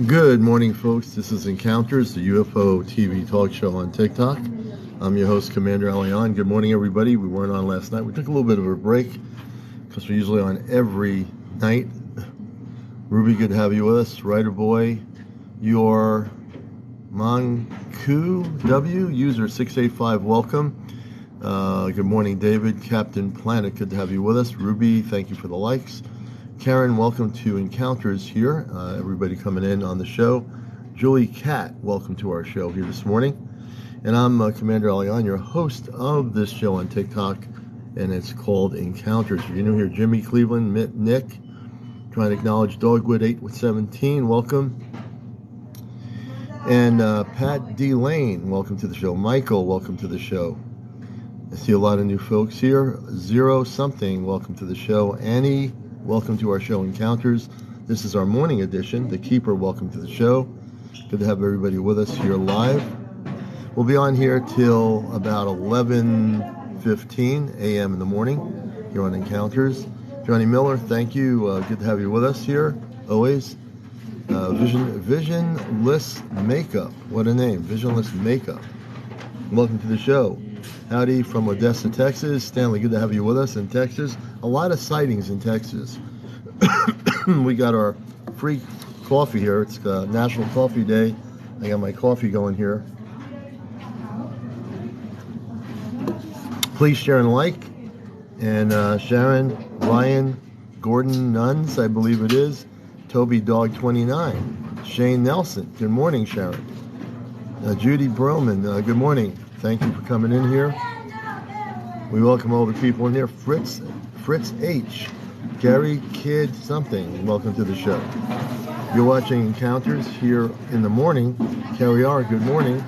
Good morning, folks. This is Encounters, the UFO TV talk show on TikTok. I'm your host, Commander Alion. Good morning, everybody. We weren't on last night. We took a little bit of a break because we're usually on every night. Ruby, good to have you with us. Writer Boy, your Monku W, user 685, welcome. Good morning, David. Captain Planet, good to have you with us. Ruby, thank you for the likes. Karen, welcome to Encounters here. Everybody coming in on the show. Julie Cat, welcome to our show here this morning. And I'm Commander Alion, your host of this show on TikTok, and it's called Encounters. If you're new here, Jimmy Cleveland, Nick, trying to acknowledge Dogwood 817, welcome. And Pat D. Lane, welcome to the show. Michael, welcome to the show. I see a lot of new folks here. Zero something, welcome to the show. Annie, welcome to our show Encounters. This is our morning edition. The Keeper, welcome to the show. Good to have everybody with us here live. We'll be on here till about 11:15 a.m. in the morning here on Encounters. Johnny Miller, thank you. Good to have you with us here, always. Visionless Makeup. What a name, Visionless Makeup. Welcome to the show. Howdy from Odessa, Texas. Stanley, good to have you with us in Texas. A lot of sightings in Texas. We got our free coffee here. It's National Coffee Day. I got my coffee going here. Please share and like. And Sharon, Ryan, Gordon Nuns, I believe it is. Toby Dog 29. Shane Nelson. Good morning, Sharon. Judy Broman. Good morning. Thank you for coming in here. We welcome all the people in here. Fritz H. Gary Kid something. Welcome to the show. You're watching Encounters here in the morning. Carrie R. Good morning.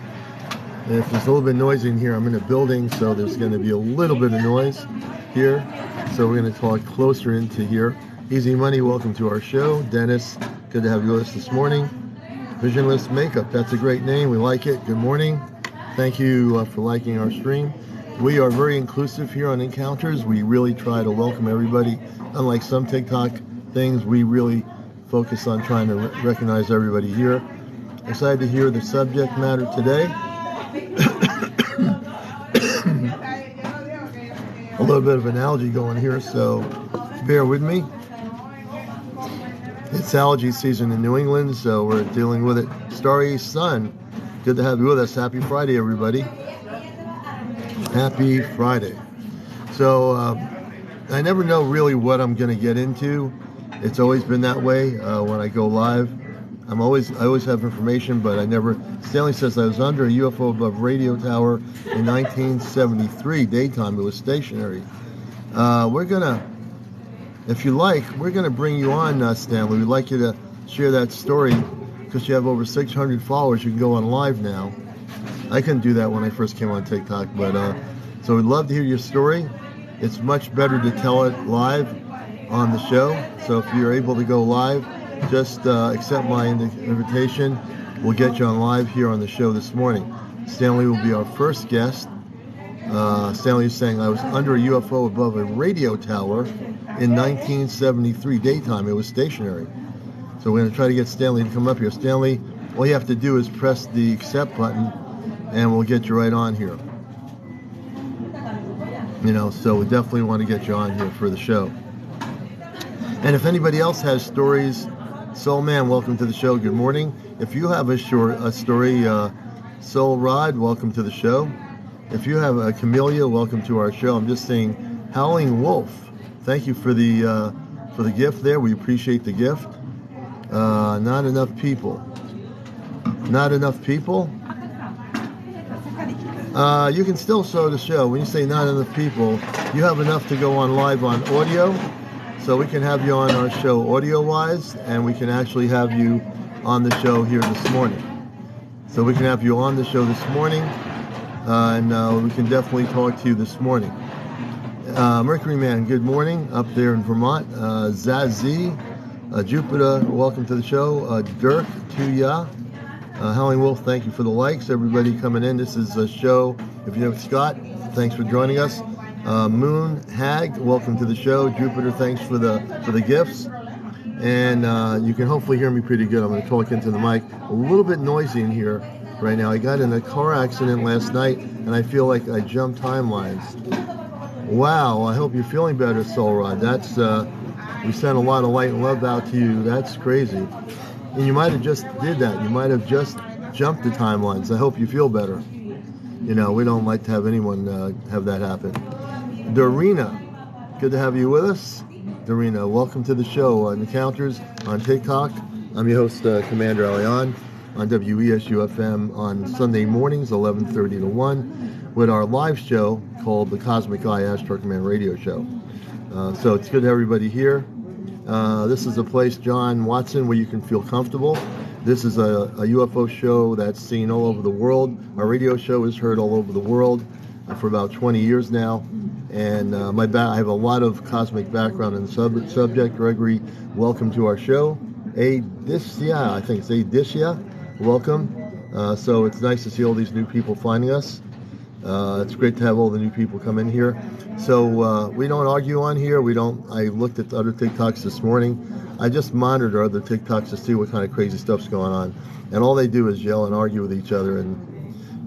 If there's a little bit noisy in here, I'm in a building, so there's going to be a little bit of noise here. So we're going to talk closer into here. Easy Money, welcome to our show. Dennis, good to have you with us this morning. Visionless Makeup, that's a great name. We like it. Good morning. Thank you for liking our stream. We are very inclusive here on Encounters. We really try to welcome everybody. Unlike some TikTok things, we really focus on trying to recognize everybody here. Excited to hear the subject matter today. A little bit of an allergy going here, so bear with me. It's allergy season in New England, so we're dealing with it. Starry Sun, good to have you with us. Happy Friday, everybody. Happy Friday. So I never know really what I'm going to get into. It's always been that way when I go live. I always have information, but I never. Stanley says I was under a UFO above radio tower in 1973 daytime. It was stationary. We're gonna, if you like, we're gonna bring you on, Stanley. We'd like you to share that story because you have over 600 followers. You can go on live now. I couldn't do that when I first came on TikTok, but so we'd love to hear your story. It's much better to tell it live on the show. So if you're able to go live, just accept my invitation. We'll get you on live here on the show this morning. Stanley will be our first guest. Stanley is saying I was under a UFO above a radio tower in 1973 daytime. It was stationary. So we're going to try to get Stanley to come up here. Stanley, all you have to do is press the accept button and we'll get you right on here. You know, so we definitely want to get you on here for the show. And if anybody else has stories, Soul Man, welcome to the show. Good morning. If you have a story, Soul Rod, welcome to the show. If you have a Camellia, welcome to our show. I'm just saying, Howling Wolf, thank you for the gift there. We appreciate the gift. Not enough people. Not enough people. You can still show the show. When you say not enough people, you have enough to go on live on audio. So we can have you on our show audio-wise, and we can actually have you on the show here this morning. So we can have you on the show this morning, and we can definitely talk to you this morning. Mercury Man, good morning up there in Vermont. Zazie, Jupiter, welcome to the show. Dirk, Tuya, Howling Wolf, thank you for the likes. Everybody coming in. This is a show. If you know Scott, thanks for joining us. Moon Hag, welcome to the show. Jupiter, thanks for the gifts. And you can hopefully hear me pretty good. I'm going to talk into the mic. A little bit noisy in here right now. I got in a car accident last night, and I feel like I jumped timelines. Wow, I hope you're feeling better, Soul Rod. That's we sent a lot of light and love out to you. That's crazy. And you might have just did that. You might have just jumped the timelines. I hope you feel better. You know, we don't like to have anyone have that happen. Dorina, good to have you with us. Dorina, welcome to the show. Encounters on TikTok. I'm your host, Commander Alion, on WESU-FM on Sunday mornings, 11:30 to 1, with our live show called the Cosmic Eye Astro Command Radio Show. So it's good to have everybody here. This is a place, John Watson, where you can feel comfortable. This is a UFO show that's seen all over the world. Our radio show is heard all over the world for about 20 years now. And I have a lot of cosmic background in the subject. Gregory, welcome to our show. Adisya, I think it's Adisya, welcome. So it's nice to see all these new people finding us. It's great to have all the new people come in here. So we don't argue on here. I looked at the other TikToks this morning. I just monitor other TikToks to see what kind of crazy stuff's going on. And all they do is yell and argue with each other and,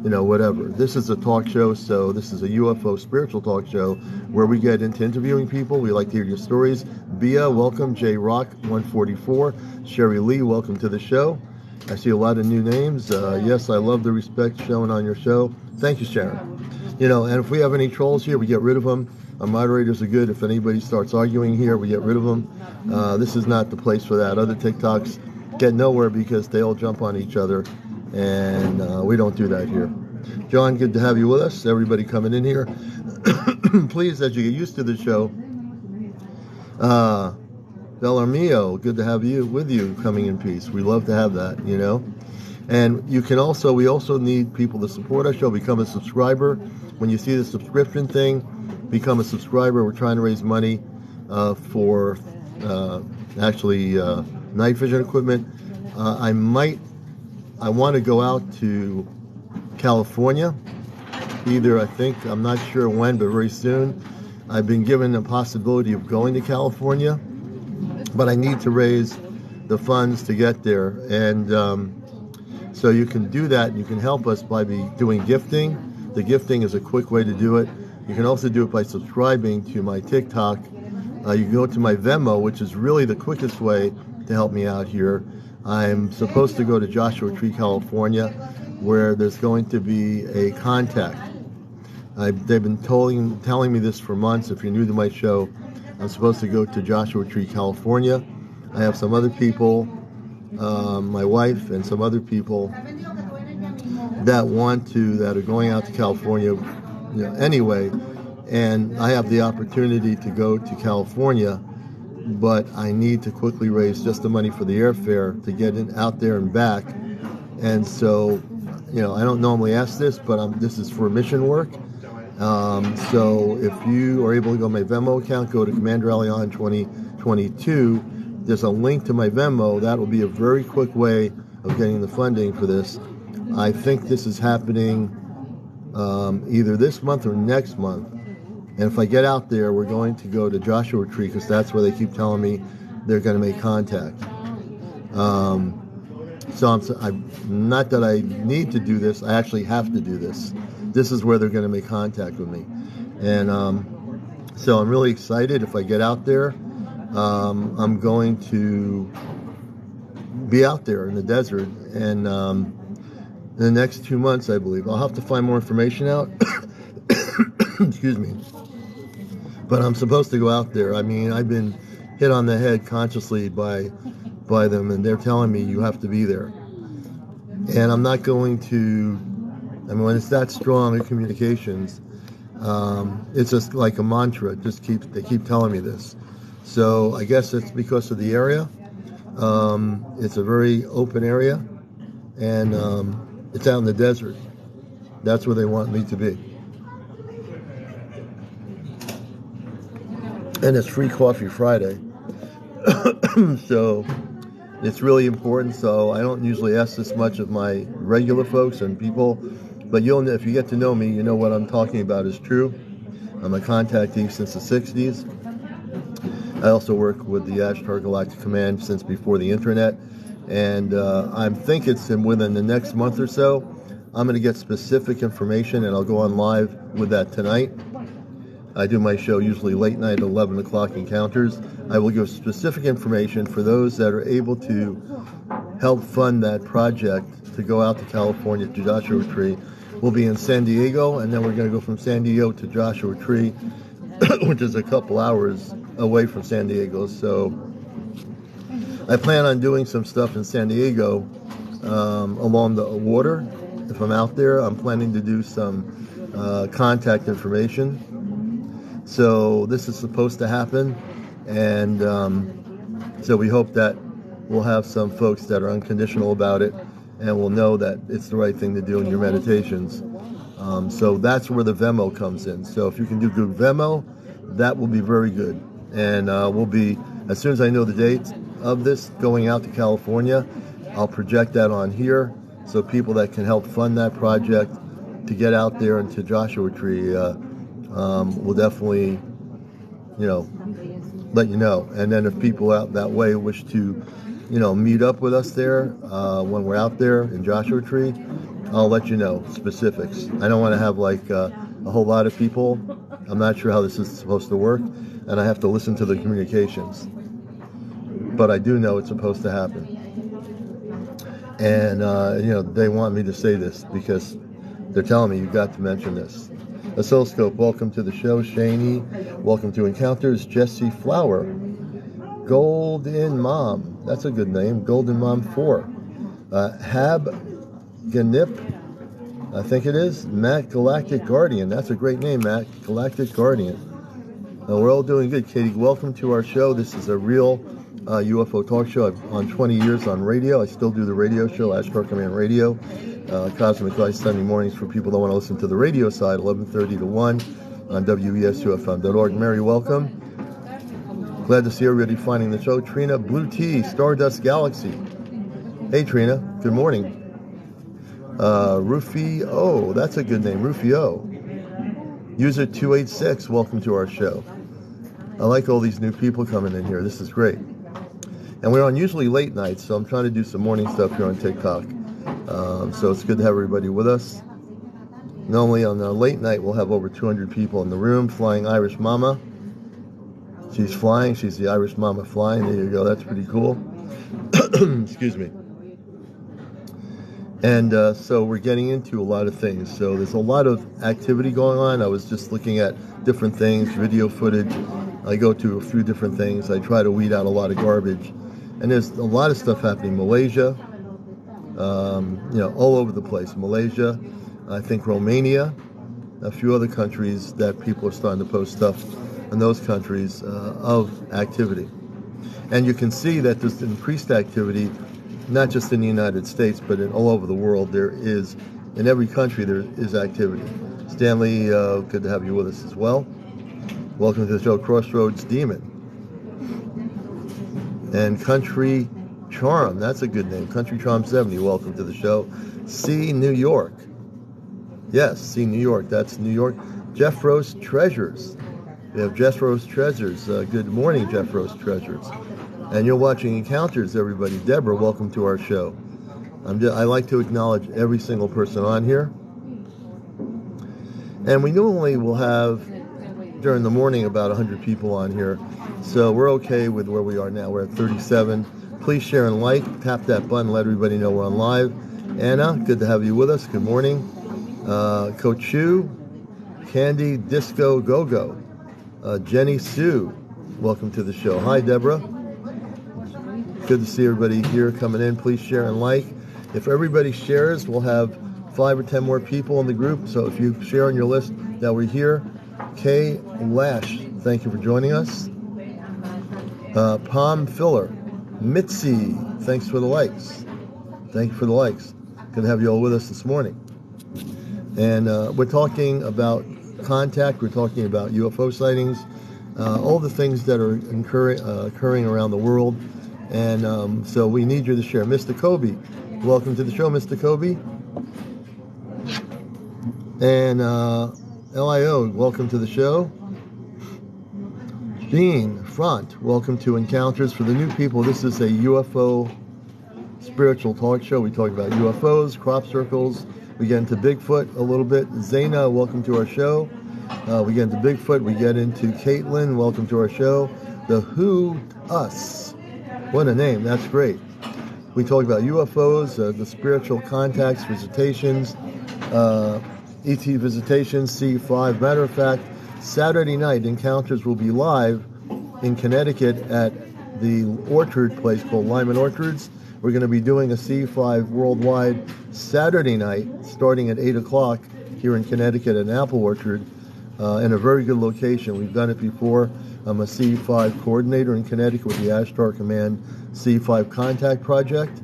you know, whatever. This is a talk show, so this is a UFO spiritual talk show where we get into interviewing people. We like to hear your stories. Bia, welcome. J Rock 144. Sherry Lee, welcome to the show. I see a lot of new names. Yes, I love the respect shown on your show. Thank you, Sharon. You know, and if we have any trolls here, we get rid of them. Our moderators are good. If anybody starts arguing here, we get rid of them. This is not the place for that. Other TikToks get nowhere because they all jump on each other, and we don't do that here. John, good to have you with us. Everybody coming in here. Please, as you get used to the show, Bellarmio, good to have you with you coming in peace. We love to have that, you know. And we also need people to support our show. Become a subscriber. When you see the subscription thing, become a subscriber. We're trying to raise money for night vision equipment. I want to go out to California. I'm not sure when, but very soon. I've been given the possibility of going to California, but I need to raise the funds to get there. And so you can do that. You can help us by doing gifting. The gifting is a quick way to do it. You can also do it by subscribing to my TikTok. You can go to my Venmo, which is really the quickest way to help me out here. I'm supposed to go to Joshua Tree, California, where there's going to be a contact. They've been telling me this for months. If you're new to my show, I'm supposed to go to Joshua Tree, California. I have some other people, my wife and some other people that are going out to California, you know, anyway. And I have the opportunity to go to California, but I need to quickly raise just the money for the airfare to get out there and back. And so, you know, I don't normally ask this, but this is for mission work. So if you are able to go to my Venmo account, go to Commander Alion 2022. There's a link to my Venmo. That will be a very quick way of getting the funding for this. I think this is happening either this month or next month. And if I get out there, we're going to go to Joshua Tree because that's where they keep telling me they're going to make contact. So I'm not that I need to do this. I actually have to do this. This is where they're going to make contact with me. And so I'm really excited. If I get out there, I'm going to be out there in the desert. And in the next 2 months, I believe. I'll have to find more information out. Excuse me. But I'm supposed to go out there. I mean, I've been hit on the head consciously by them, and they're telling me you have to be there. And I'm not going to, I mean, when it's that strong in communications, it's just like a mantra. They keep telling me this. So I guess it's because of the area. It's a very open area, and it's out in the desert. That's where they want me to be. And it's Free Coffee Friday. So it's really important. So I don't usually ask this much of my regular folks and people, but if you get to know me, you know what I'm talking about is true. I'm a contactee since the 60s. I also work with the Ashtar Galactic Command since before the internet. And I think it's within the next month or so, I'm going to get specific information, and I'll go on live with that tonight. I do my show usually late night, 11 o'clock encounters. I will give specific information for those that are able to help fund that project to go out to California to Joshua Tree. We'll be in San Diego, and then we're going to go from San Diego to Joshua Tree, which is a couple hours away from San Diego. So I plan on doing some stuff in San Diego along the water. If I'm out there, I'm planning to do some contact information. So this is supposed to happen, and so we hope that we'll have some folks that are unconditional about it, and will know that it's the right thing to do in your meditations. So that's where the Venmo comes in. So if you can do good Venmo, that will be very good. And we'll be, as soon as I know the date of this going out to California, I'll project that on here, so people that can help fund that project to get out there into Joshua Tree will definitely, let you know. And then if people out that way wish to, meet up with us there when we're out there in Joshua Tree, I'll let you know specifics. I don't want to have like a whole lot of people. I'm not sure how this is supposed to work, and I have to listen to the communications. But I do know it's supposed to happen. And, they want me to say this because they're telling me you've got to mention this. Oscilloscope, welcome to the show. Shaney, welcome to Encounters. Jesse Flower. Golden Mom, that's a good name. Golden Mom 4. Hab Ganip, I think it is. Matt Galactic Guardian, that's a great name, Matt. Galactic Guardian. We're all doing good. Katie, welcome to our show. This is a real UFO talk show. I've on 20 years on radio. I still do the radio show, Ashtar Command Radio. Cosmic Light Sunday mornings for people that want to listen to the radio side, 11:30 to 1 on WESUFM.org. Mary, welcome. Glad to see everybody finding the show. Trina, Blue Tea, Stardust Galaxy. Hey, Trina. Good morning. Rufio, that's a good name. Rufio. User 286, welcome to our show. I like all these new people coming in here. This is great. And we're on usually late nights, so I'm trying to do some morning stuff here on TikTok. So it's good to have everybody with us. Normally on the late night, we'll have over 200 people in the room. Flying Irish Mama. She's flying. She's the Irish Mama flying. There you go. That's pretty cool. Excuse me. And so we're getting into a lot of things. So there's a lot of activity going on. I was just looking at different things, video footage. I go to a few different things. I try to weed out a lot of garbage. And there's a lot of stuff happening. Malaysia, all over the place. Malaysia, I think Romania, a few other countries that people are starting to post stuff in those countries of activity. And you can see that there's increased activity, not just in the United States, but all over the world. There is, in every country, there is activity. Stanley, good to have you with us as well. Welcome to the show, Crossroads Demon. And Country Charm, that's a good name. Country Charm 70, welcome to the show. C New York. Yes, C New York, that's New York. Jeff Rose Treasures. We have Jeff Rose Treasures. Good morning, Jeff Rose Treasures. And you're watching Encounters, everybody. Deborah, welcome to our show. I like to acknowledge every single person on here. And we normally will have, during the morning, about 100 people on here. So we're okay with where we are now. We're at 37. Please share and like. Tap that button. Let everybody know we're on live. Anna, good to have you with us. Good morning. Coach Chu, Candy Disco Go-Go. Jenny Sue, welcome to the show. Hi, Deborah. Good to see everybody here coming in. Please share and like. If everybody shares, we'll have 5 or 10 more people in the group. So if you share on your list that we're here, Kay Lash, thank you for joining us. Palm Filler, Mitzi, thanks for the likes. Thank you for the likes. Good to have you all with us this morning. And we're talking about contact, we're talking about UFO sightings, all the things that are occurring around the world. And so we need you to share. Mr. Kobe, welcome to the show, Mr. Kobe. And LIO, welcome to the show. Gene Front, welcome to Encounters. For the new people, this is a UFO spiritual talk show. We talk about UFOs, crop circles. We get into Bigfoot a little bit. Zaina, welcome to our show. We get into Bigfoot. We get into Caitlin, welcome to our show. The Who Us. What a name. That's great. We talk about UFOs, the spiritual contacts, visitations, ET visitations, CE5. Matter of fact, Saturday night, Encounters will be live in Connecticut at the orchard place called Lyman Orchards. We're going to be doing a CE5 worldwide Saturday night, starting at 8 o'clock here in Connecticut at an apple orchard, in a very good location. We've done it before. I'm a CE5 coordinator in Connecticut with the Ashtar Command CE5 Contact Project,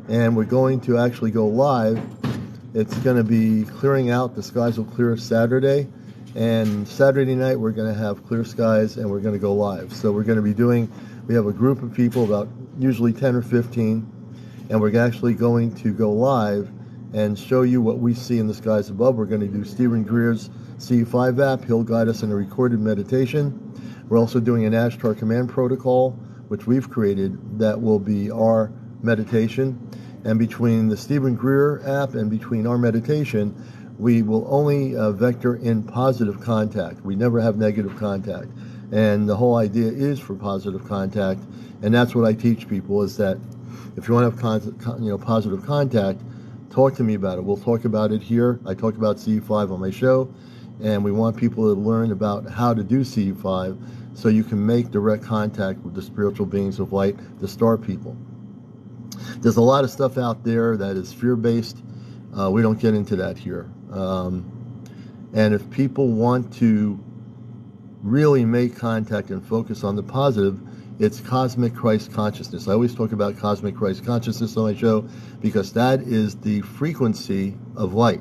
and we're going to actually go live. It's going to be clearing out. The skies will clear Saturday, and Saturday night we're going to have clear skies, and we're going to go live. So we're going to be doing, we have a group of people, about usually 10 or 15, and we're actually going to go live and show you what we see in the skies above. We're going to do Stephen Greer's CE5 app. He'll guide us in a recorded meditation. We're also doing an Ashtar Command protocol, which we've created, that will be our meditation. And between the Stephen Greer app and between our meditation, we will only vector in positive contact. We never have negative contact. And the whole idea is for positive contact. And that's what I teach people, is that if you want to have positive contact, talk to me about it. We'll talk about it here. I talk about CE5 on my show, and we want people to learn about how to do CE5 so you can make direct contact with the spiritual beings of light, the star people. There's a lot of stuff out there that is fear-based. We don't get into that here. And if people want to really make contact and focus on the positive, it's cosmic Christ consciousness. I always talk about cosmic Christ consciousness on my show because that is the frequency of light.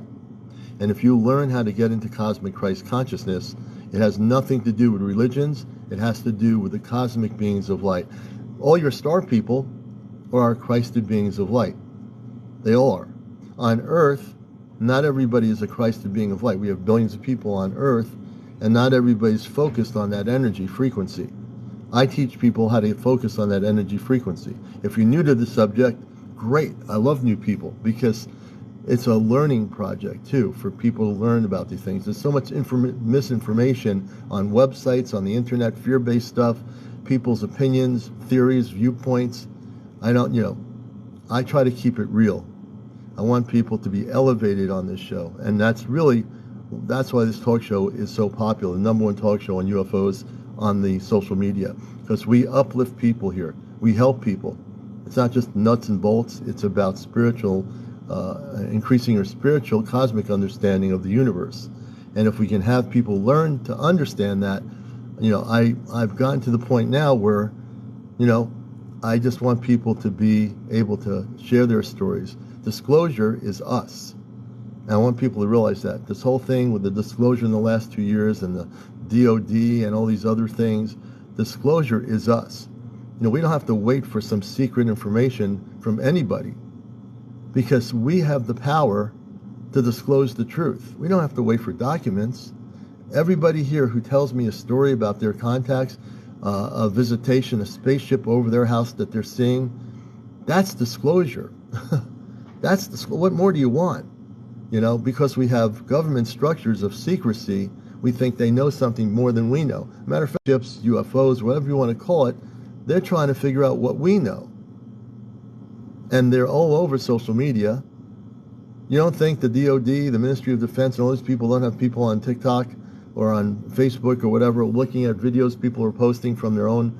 And if you learn how to get into cosmic Christ consciousness, it has nothing to do with religions. It has to do with the cosmic beings of light. All your star people are Christed beings of light. They all are. On Earth, not everybody is a Christed being of light. We have billions of people on Earth, and not everybody's focused on that energy frequency. I teach people how to focus on that energy frequency. If you're new to the subject, great. I love new people because it's a learning project too for people to learn about these things. There's so much misinformation on websites, on the internet, fear-based stuff, people's opinions, theories, viewpoints. I try to keep it real. I want people to be elevated on this show, and that's why this talk show is so popular, the #1 talk show on UFOs on the social media, because we uplift people here. We help people. It's not just nuts and bolts. It's about spiritual, increasing your spiritual cosmic understanding of the universe. And if we can have people learn to understand that, I've gotten to the point now where, I just want people to be able to share their stories. Disclosure is us. And I want people to realize that. This whole thing with the disclosure in the last 2 years and the DOD and all these other things, disclosure is us. We don't have to wait for some secret information from anybody because we have the power to disclose the truth. We don't have to wait for documents. Everybody here who tells me a story about their contacts, a visitation, a spaceship over their house that they're seeing, that's disclosure. What more do you want? Because we have government structures of secrecy, we think they know something more than we know. Matter of fact, ships, UFOs, whatever you want to call it, they're trying to figure out what we know. And they're all over social media. You don't think the DOD, the Ministry of Defense, and all these people don't have people on TikTok or on Facebook or whatever looking at videos people are posting from their own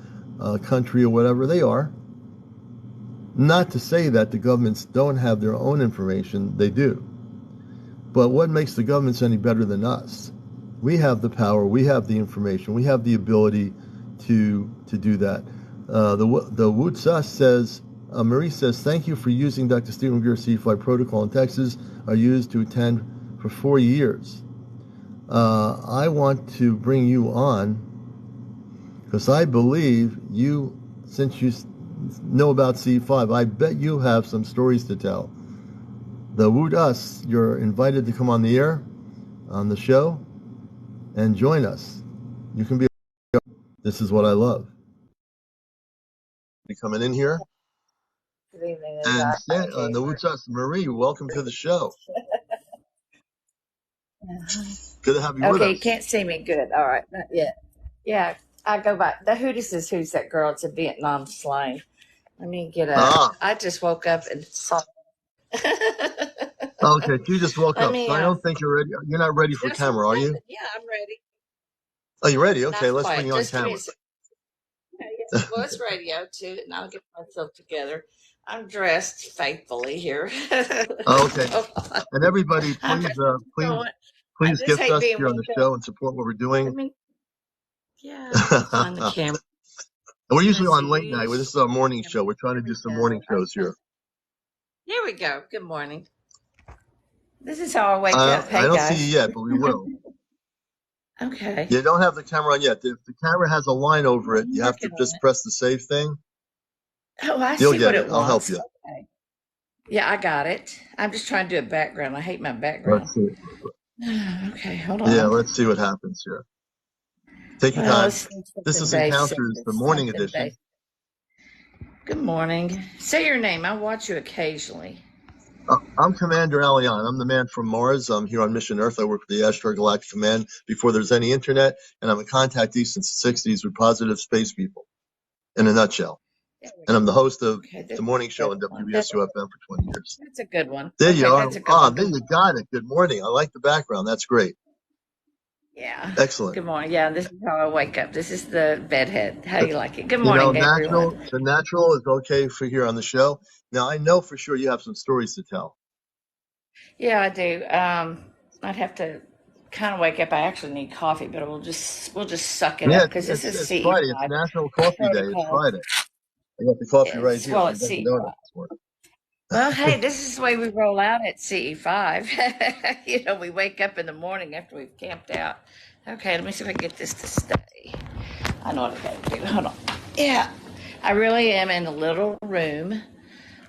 country or whatever? They are. Not to say that the governments don't have their own information. They do. But what makes the governments any better than us? We have the power. We have the information. We have the ability to do that. The Wutsa says, Marie says, thank you for using Dr. Stephen Greer's CE5 protocol in Texas. Are used to attend for 4 years. I want to bring you on because I believe you, since you know about CE5, I bet you have some stories to tell. The Woot Us, you're invited to come on the air, on the show, and join us. You can be. This is what I love. Be coming in here. Good evening. And the Woot Us, Marie, welcome to the show. Good to have you with us. Okay, you can't see me good. All right, not yet. Yeah, I go by the Hootis is who's that girl? It's a Vietnam slang. Let me get up. I just woke up and saw. Okay, you just woke up. So I don't think you're ready. You're not ready for camera, are you? Yeah, I'm ready. Oh, you ready? Okay, let's bring you on camera. Well, it's radio too, and I'll get myself together. I'm dressed faithfully here. Okay. And everybody, please gift us here on the show and support what we're doing. Yeah, find the camera. We're usually on late night. This is our morning show. We're trying to do some morning shows here. Here we go. Good morning. This is how I wake up. Hey, I don't guys. see you yet, but we will. Okay. You don't have the camera on yet. If the camera has a line over it, you have to just press the save thing. Oh, I You'll see get what it. it I'll help wants. you. Okay. Yeah, I got it. I'm just trying to do a background. I hate my background. Let's see. Okay, hold on. Yeah, let's see what happens here. Take your time. This is Encounters, the morning edition. Good morning. Say your name. I watch you occasionally. I'm Commander Allian. I'm the man from Mars. I'm here on Mission Earth. I work for the Ashtar Galactic Command before there's any internet, and I'm a contactee since the 60s with positive space people, in a nutshell. And I'm the host of the morning show on WBSU-FM for 20 years. That's a good one. There you are. There you got it. Good morning. I like the background. That's great. Yeah. Excellent. Good morning. Yeah, this is how I wake up. This is the bedhead. How do you like it? Good morning, everyone. The natural is okay for here on the show. Now, I know for sure you have some stories to tell. Yeah, I do. I'd have to kind of wake up. I actually need coffee, but we'll just suck it up because this is CE5. Friday. It's National Coffee Day. It's Friday. I got the coffee right here. Well, it's CE5. Well, hey, this is the way we roll out at CE5. We wake up in the morning after we've camped out. Okay, let me see if I can get this to stay. I know what I got to do. Hold on. Yeah, I really am in a little room.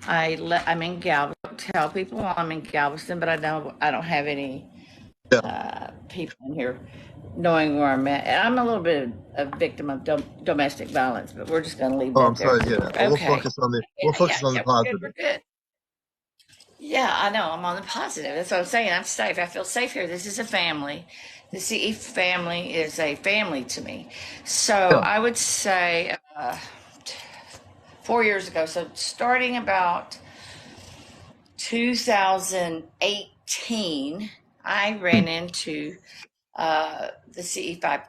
I'm in Galveston. Tell people I'm in Galveston, but I don't have any people in here knowing where I'm at. And I'm a little bit of a victim of domestic violence, but we're just going to leave that there. I'm sorry to hear that. Okay. We'll focus on the positive. We're good. Yeah, I know. I'm on the positive. That's what I'm saying. I'm safe. I feel safe here. This is a family. The CE family is a family to me. So I would say 4 years ago, so starting about 2018, I ran into the CE5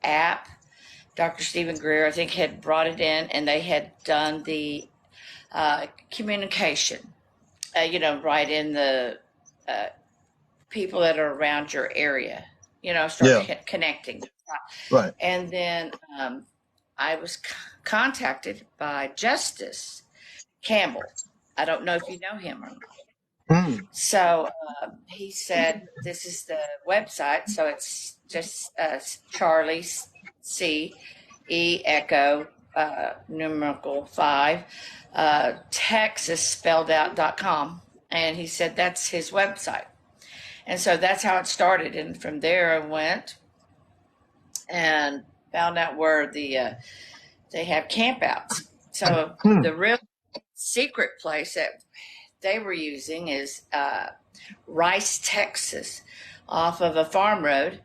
app. Dr. Stephen Greer, I think, had brought it in, and they had done the communication. Right in the people that are around your area, start connecting. Right. And then I was contacted by Justice Campbell. I don't know if you know him or not. So he said, this is the website. So it's just Charlie C. E. Echo numerical 5. Texas spelled out.com, and he said that's his website, and so that's how it started. And from there I went and found out where they have campouts. So the real secret place that they were using is Rice, Texas, off of a farm road,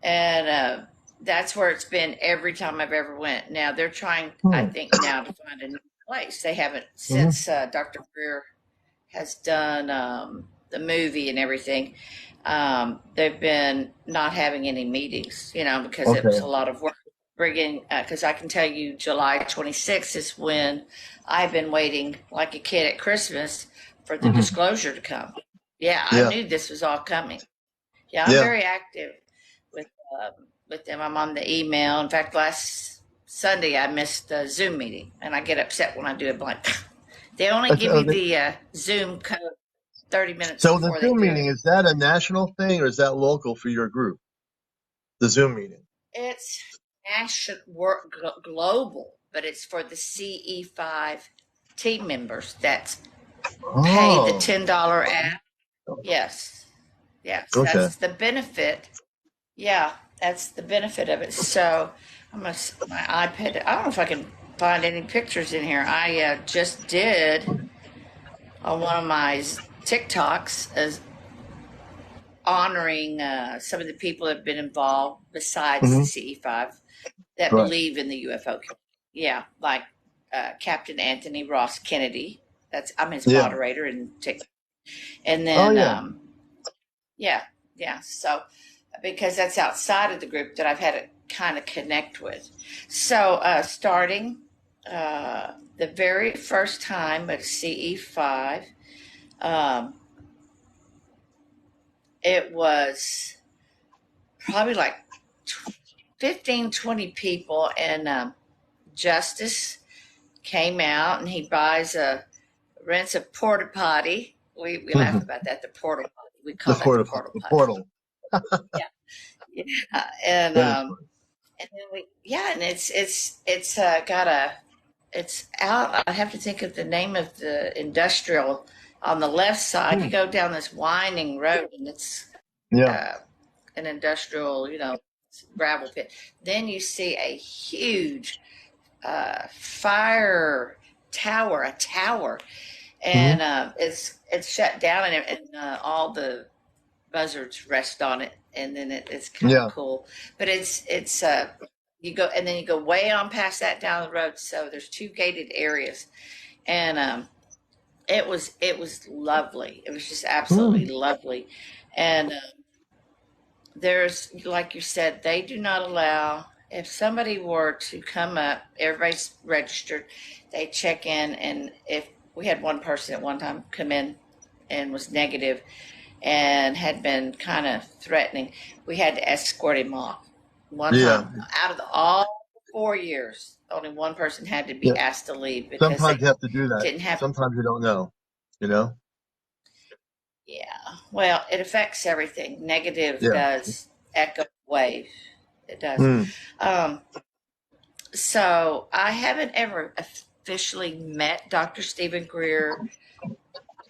and that's where it's been every time I've ever went. Now they're trying, I think, now to find a new place. They haven't since Dr. Greer has done the movie and everything. They've been not having any meetings, because it was a lot of work bringing. Because I can tell you, July 26th is when I've been waiting like a kid at Christmas for the disclosure to come. I knew this was all coming. I'm very active with them. I'm on the email. In fact, last Sunday I missed the Zoom meeting, and I get upset when I do a blank. They only give me the Zoom code 30 minutes So the before they Zoom do meeting, it. is that a national thing or is that local for your group? The Zoom meeting. It's national work global, but it's for the CE5 team members that pay the Oh, $10 app. Yes. Yes, okay. that's the benefit. Yeah, that's the benefit of it. So I'm gonna my iPad. I don't know if I can find any pictures in here. I just did on one of my TikToks as honoring some of the people that have been involved besides the Hmm. CE5 that Right. believe in the UFO. Yeah, like Captain Anthony Ross Kennedy. I'm his Yeah. moderator in TikTok. And Oh, then yeah. yeah, yeah. So because that's outside of the group that I've had to kind of connect with. So starting the very first time at CE5, um, it was probably like 15, 20 people, and Justice came out and he rents a porta potty. We laugh about that, the porta potty. We The call that the portal. porta The potty. portal. Yeah, yeah. And That is and then and it's got it's out. I have to think of the name of the industrial on the left side. You funny. go down this winding road, and it's Yeah. uh, an industrial, gravel pit. Then you see a huge fire tower, a tower, Hmm. and it's shut down, and all the buzzards rest on it, and then it's kind of Yeah. cool. But it's you go and then you go way on past that down the road. So there's two gated areas, and it was lovely. It was just absolutely Hmm. lovely, and there's like you said, they do not allow. If somebody were to come up, everybody's registered. They check in, and if we had one person at one time come in and was negative, and had been kind of threatening, we had to escort him off. One Yeah. time, out of all 4 years, only one person had to be Yeah. asked to leave because Sometimes they you have to do that. didn't have. Sometimes you don't know, you know? Yeah, well, it affects everything. Negative Yeah. does echo wave. It does. Mm. Um, so I haven't ever officially met Dr. Stephen Greer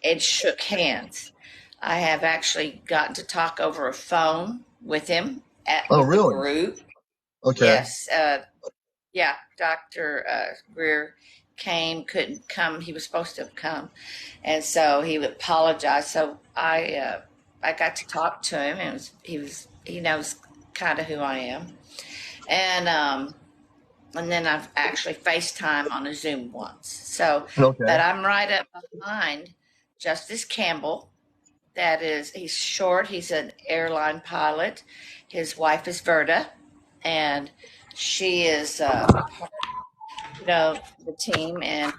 and shook hands. I have actually gotten to talk over a phone with him Oh, with the really? group. Okay. Yes, yeah, Dr. Greer couldn't come. He was supposed to have come, and so he apologized. So I got to talk to him, and he knows kind of who I am, and then I've actually FaceTime on a Zoom once. So, Okay. but I'm right up behind Justice Campbell. He's short. He's an airline pilot. His wife is Verda, and she is the team, and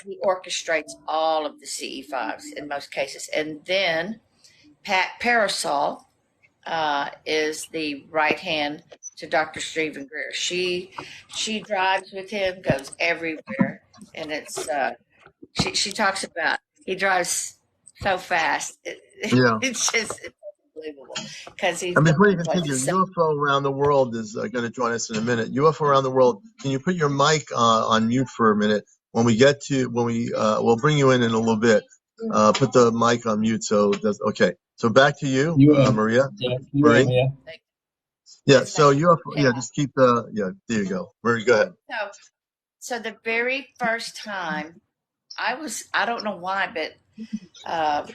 he orchestrates all of the CE5s in most cases. And then Pat Parasol is the right hand to Dr. Stephen Greer. She drives with him, goes everywhere, and she talks about he drives so fast. Yeah. It's unbelievable because he's And been before you places. continue, So UFO Around the World is going to join us in a minute. UFO Around the World, can you put your mic on mute for a minute? We'll bring you in a little bit. Put the mic on mute. Okay. So back to you, Maria. You Marie. yeah. Yeah. yes, So thank you. UFO. Okay. Yeah. Just keep yeah. There you go. Marie, go ahead. So the very first time I don't know why, but uh,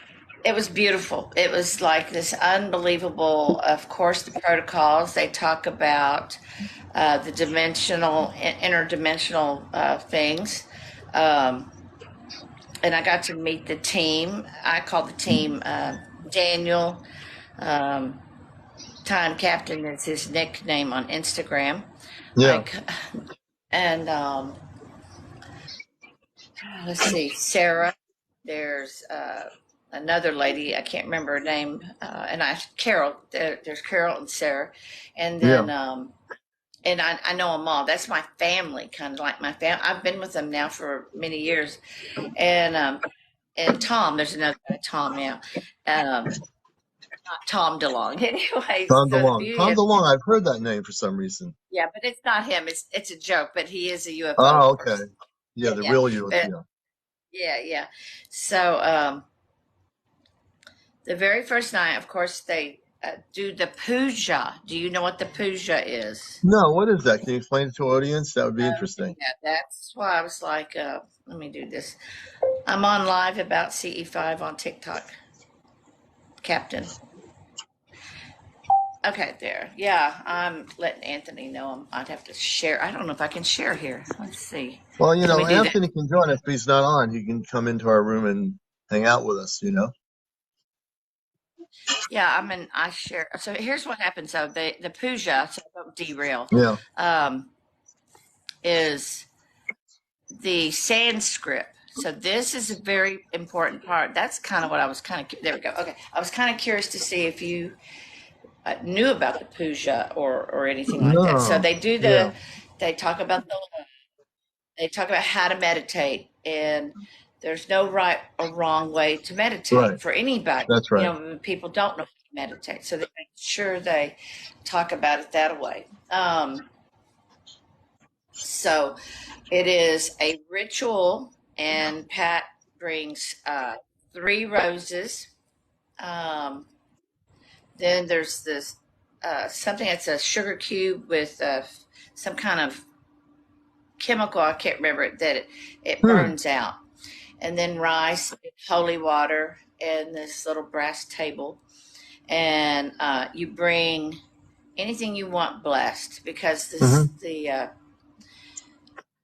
it was beautiful. It was like this unbelievable, of course, the protocols. They talk about the interdimensional things. Um, and I got to meet the team. I call the team Daniel. Um, Time Captain is his nickname on Instagram. Yeah. Like, and let's see, Sarah. There's another lady, I can't remember her name, Carol. There's Carol and Sarah, and Yeah. then and I know them all. That's my family, kind of like my family. I've been with them now for many years, and and Tom. There's another guy, Tom now. Not Tom DeLonge. Anyway, Tom so the DeLonge. beauty Tom of DeLonge. I've heard that name for some reason. yeah, but it's not him. It's a joke. But he is a UFO Oh, okay. person. Yeah, the Yeah, real you. but Yeah. yeah. So the very first night, of course, they do the puja. Do you know what the puja is? No, what is that? Can you explain it to our audience? That would be interesting. Yeah, that's why I was like, let me do this. I'm on live about CE5 on TikTok, Captain. Okay, there. Yeah, I'm letting Anthony know I'd have to share. I don't know if I can share here. Let's see. Well, Let me do that. Anthony can join us, but he's not on. He can come into our room and hang out with us, Yeah, I share. So here's what happens though. The puja, so don't derail, Yeah. is the Sanskrit. So this is a very important part. That's kind of what I was there we go. Okay. I was kind of curious to see if you knew about the puja or anything like that. So No. they do Yeah. they talk about they talk about how to meditate, and there's no right or wrong way to meditate Right. for anybody. That's right. People don't know how to meditate, so they make sure they talk about it that way. So it is a ritual, and Pat brings 3 roses. Then there's this something that's a sugar cube with some kind of chemical, I can't remember it, that it burns out. And then rice, holy water, and this little brass table. And you bring anything you want blessed, because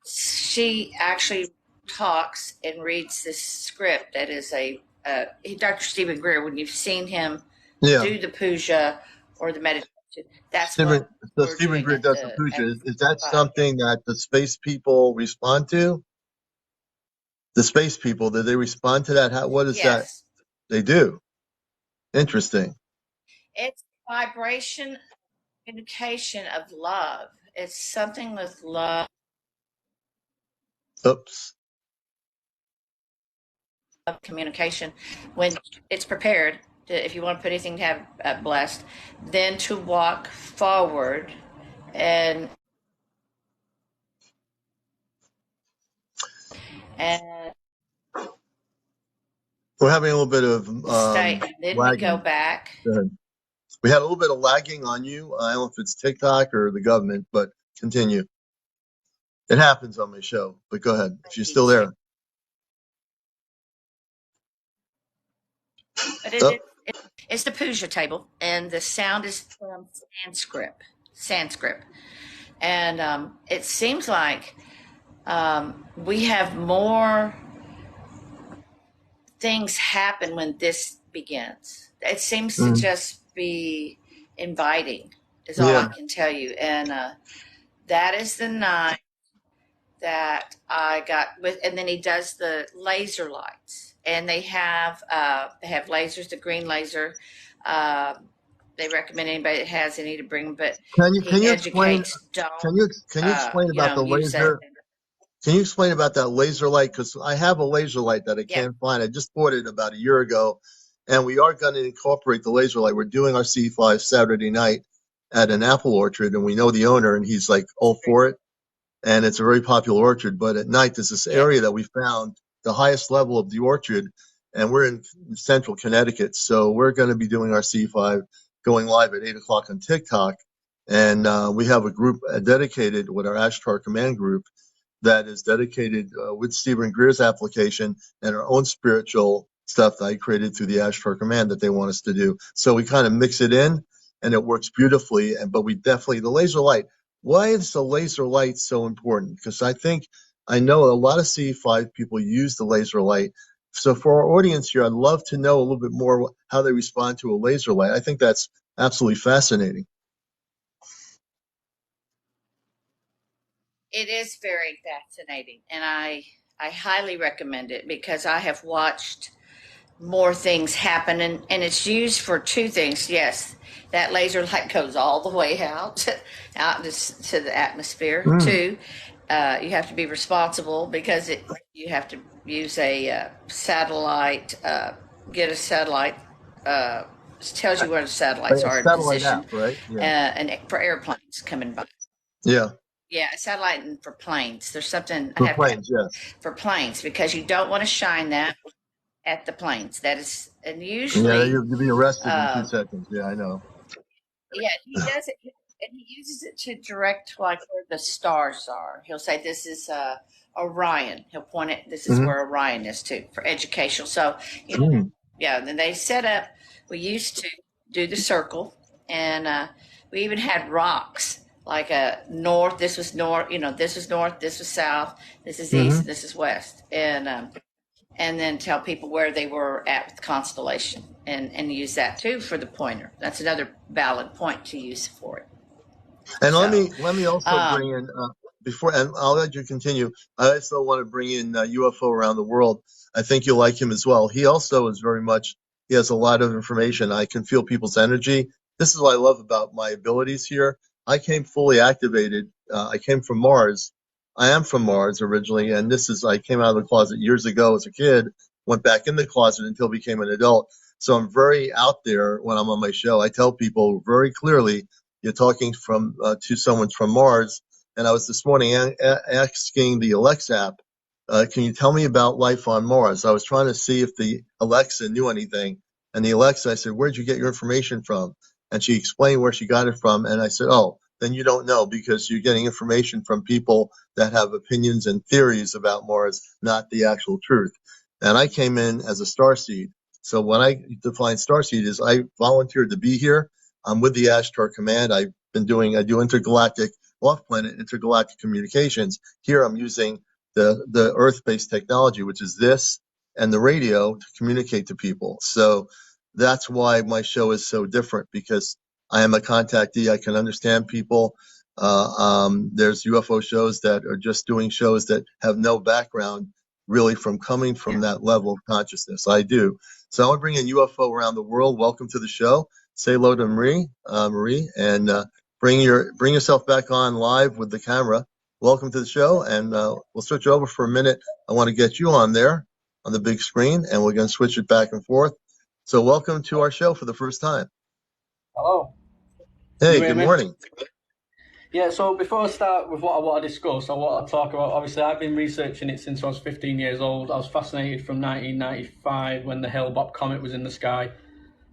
she actually talks and reads this script that is Dr. Stephen Greer, when you've seen him do the puja or the meditation, that's Stephen Greer does the puja. Is that something that the space people respond to? The space people, did they respond to that? What is that? They do. Interesting. It's vibration, communication of love. It's something with love. Oops. Communication, when it's prepared, if you want to put anything to have blessed, then to walk forward and we're having a little bit of stay. Then we go back. We had a little bit of lagging on you. I don't know if it's TikTok or the government, but continue. It happens on my show, but go ahead if you're still there. But it's the puja table, and the sound is from Sanskrit, and it seems like we have more things happen when this begins. It seems to just be inviting, is all I can tell you. And that is the night that I got with, and then he does the laser lights, and they have lasers, the green laser. They recommend anybody that has any to bring them, but can you explain? Can you explain about the laser? Can you explain about that laser light? Because I have a laser light that I can't find. I just bought it about a year ago, and we are going to incorporate the laser light. We're doing our CE5 Saturday night at an apple orchard, and we know the owner, and he's like all for it. And it's a very popular orchard. But at night, there's this area that we found, the highest level of the orchard, and we're in central Connecticut. So we're going to be doing our CE5 going live at 8 o'clock on TikTok. And we have a group dedicated with our Ashtar Command group that is dedicated with Stephen Greer's application and our own spiritual stuff that I created through the Ashtar Command that they want us to do. So we kind of mix it in, and it works beautifully. But we definitely, the laser light, why is the laser light so important? Because I know a lot of CE5 people use the laser light. So for our audience here, I'd love to know a little bit more how they respond to a laser light. I think that's absolutely fascinating. It is very fascinating, and I highly recommend it, because I have watched more things happen, and it's used for 2 things. Yes, that laser light goes all the way out to the atmosphere. 2, You have to be responsible because you have to use a satellite, get a satellite, uh, tells you where the Like satellites a are in satellite position, app, right? Yeah. and for airplanes coming by. Yeah. Yeah, satellite and for planes. There's something I For have to have planes, yes. for planes because you don't want to shine that at the planes. That is, and Yeah, usually, you'll be arrested in uh, 2 seconds. Yeah, I know. yeah, he does it, and he uses it to direct like where the stars are. He'll say, "This is Orion." He'll point it. This is Hmm. where Orion is too for educational. So, you know, Mm. yeah. Then they set up. We used to do the circle, and we even had rocks like a north. This was north. You know, this was north. This was south. This is east. Hmm. And this is west. And then tell people where they were at with the constellation, and use that too for the pointer. That's another valid point to use for it. And So, let me also um, bring in before, and I'll let you continue. I also want to bring in UFO around the world. I think you'll like him as well. He also is very much. He has a lot of information. I can feel people's energy. This is what I love about my abilities here. I came fully activated. I came from Mars. I am from Mars originally, and this is I came out of the closet years ago as a kid. Went back in the closet until I became an adult. So I'm very out there when I'm on my show. I tell people very clearly you're talking from to someone from Mars. And I was this morning asking the Alexa app, can you tell me about life on Mars? I was trying to see if the Alexa knew anything. And the Alexa, I said, where'd you get your information from? And she explained where she got it from. And I said, oh, then you don't know because you're getting information from people that have opinions and theories about Mars, not the actual truth. And I came in as a starseed. So what I define starseed is I volunteered to be here. I'm with the Ashtar Command. I do intergalactic, off-planet intergalactic communications. Here I'm using the Earth-based technology, which is this and the radio to communicate to people. So that's why my show is so different because I am a contactee. I can understand people. There's UFO shows that are just doing shows that have no background really from coming from that level of consciousness. I do. So I want to bring in UFO around the world. Welcome to the show. Say hello to Marie, and bring yourself back on live with the camera. Welcome to the show, and we'll switch over for a minute. I want to get you on there on the big screen, and we're going to switch it back and forth. So welcome to our show for the first time. Hello. Hey, good morning. Yeah, so before I start with what I want to discuss, I want to talk about, obviously, I've been researching it since I was 15 years old. I was fascinated from 1995 when the Hale-Bopp comet was in the sky.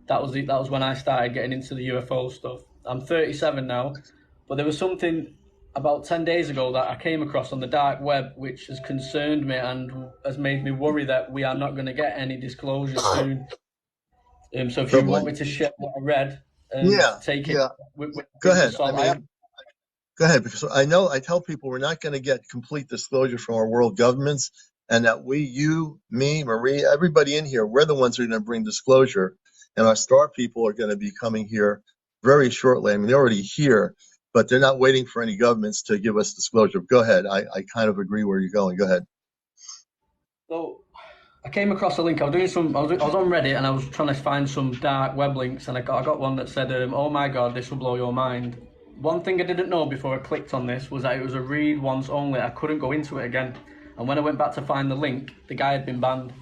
That was when I started getting into the UFO stuff. I'm 37 now, but there was something about 10 days ago that I came across on the dark web, which has concerned me and has made me worry that we are not going to get any disclosure soon. So if you want me to share what I read and take it with Go ahead. salt, Go ahead, because I tell people we're not going to get complete disclosure from our world governments, and that you, me, Marie, everybody in here, we're the ones who are going to bring disclosure, and our star people are going to be coming here very shortly. I mean, they're already here, but they're not waiting for any governments to give us disclosure. Go ahead. I kind of agree where you're going. Go ahead. So I came across a link. I was on Reddit and I was trying to find some dark web links, and I got one that said, "Oh my God, this will blow your mind." One thing I didn't know before I clicked on this was that it was a read once only. I couldn't go into it again. And when I went back to find the link, the guy had been banned.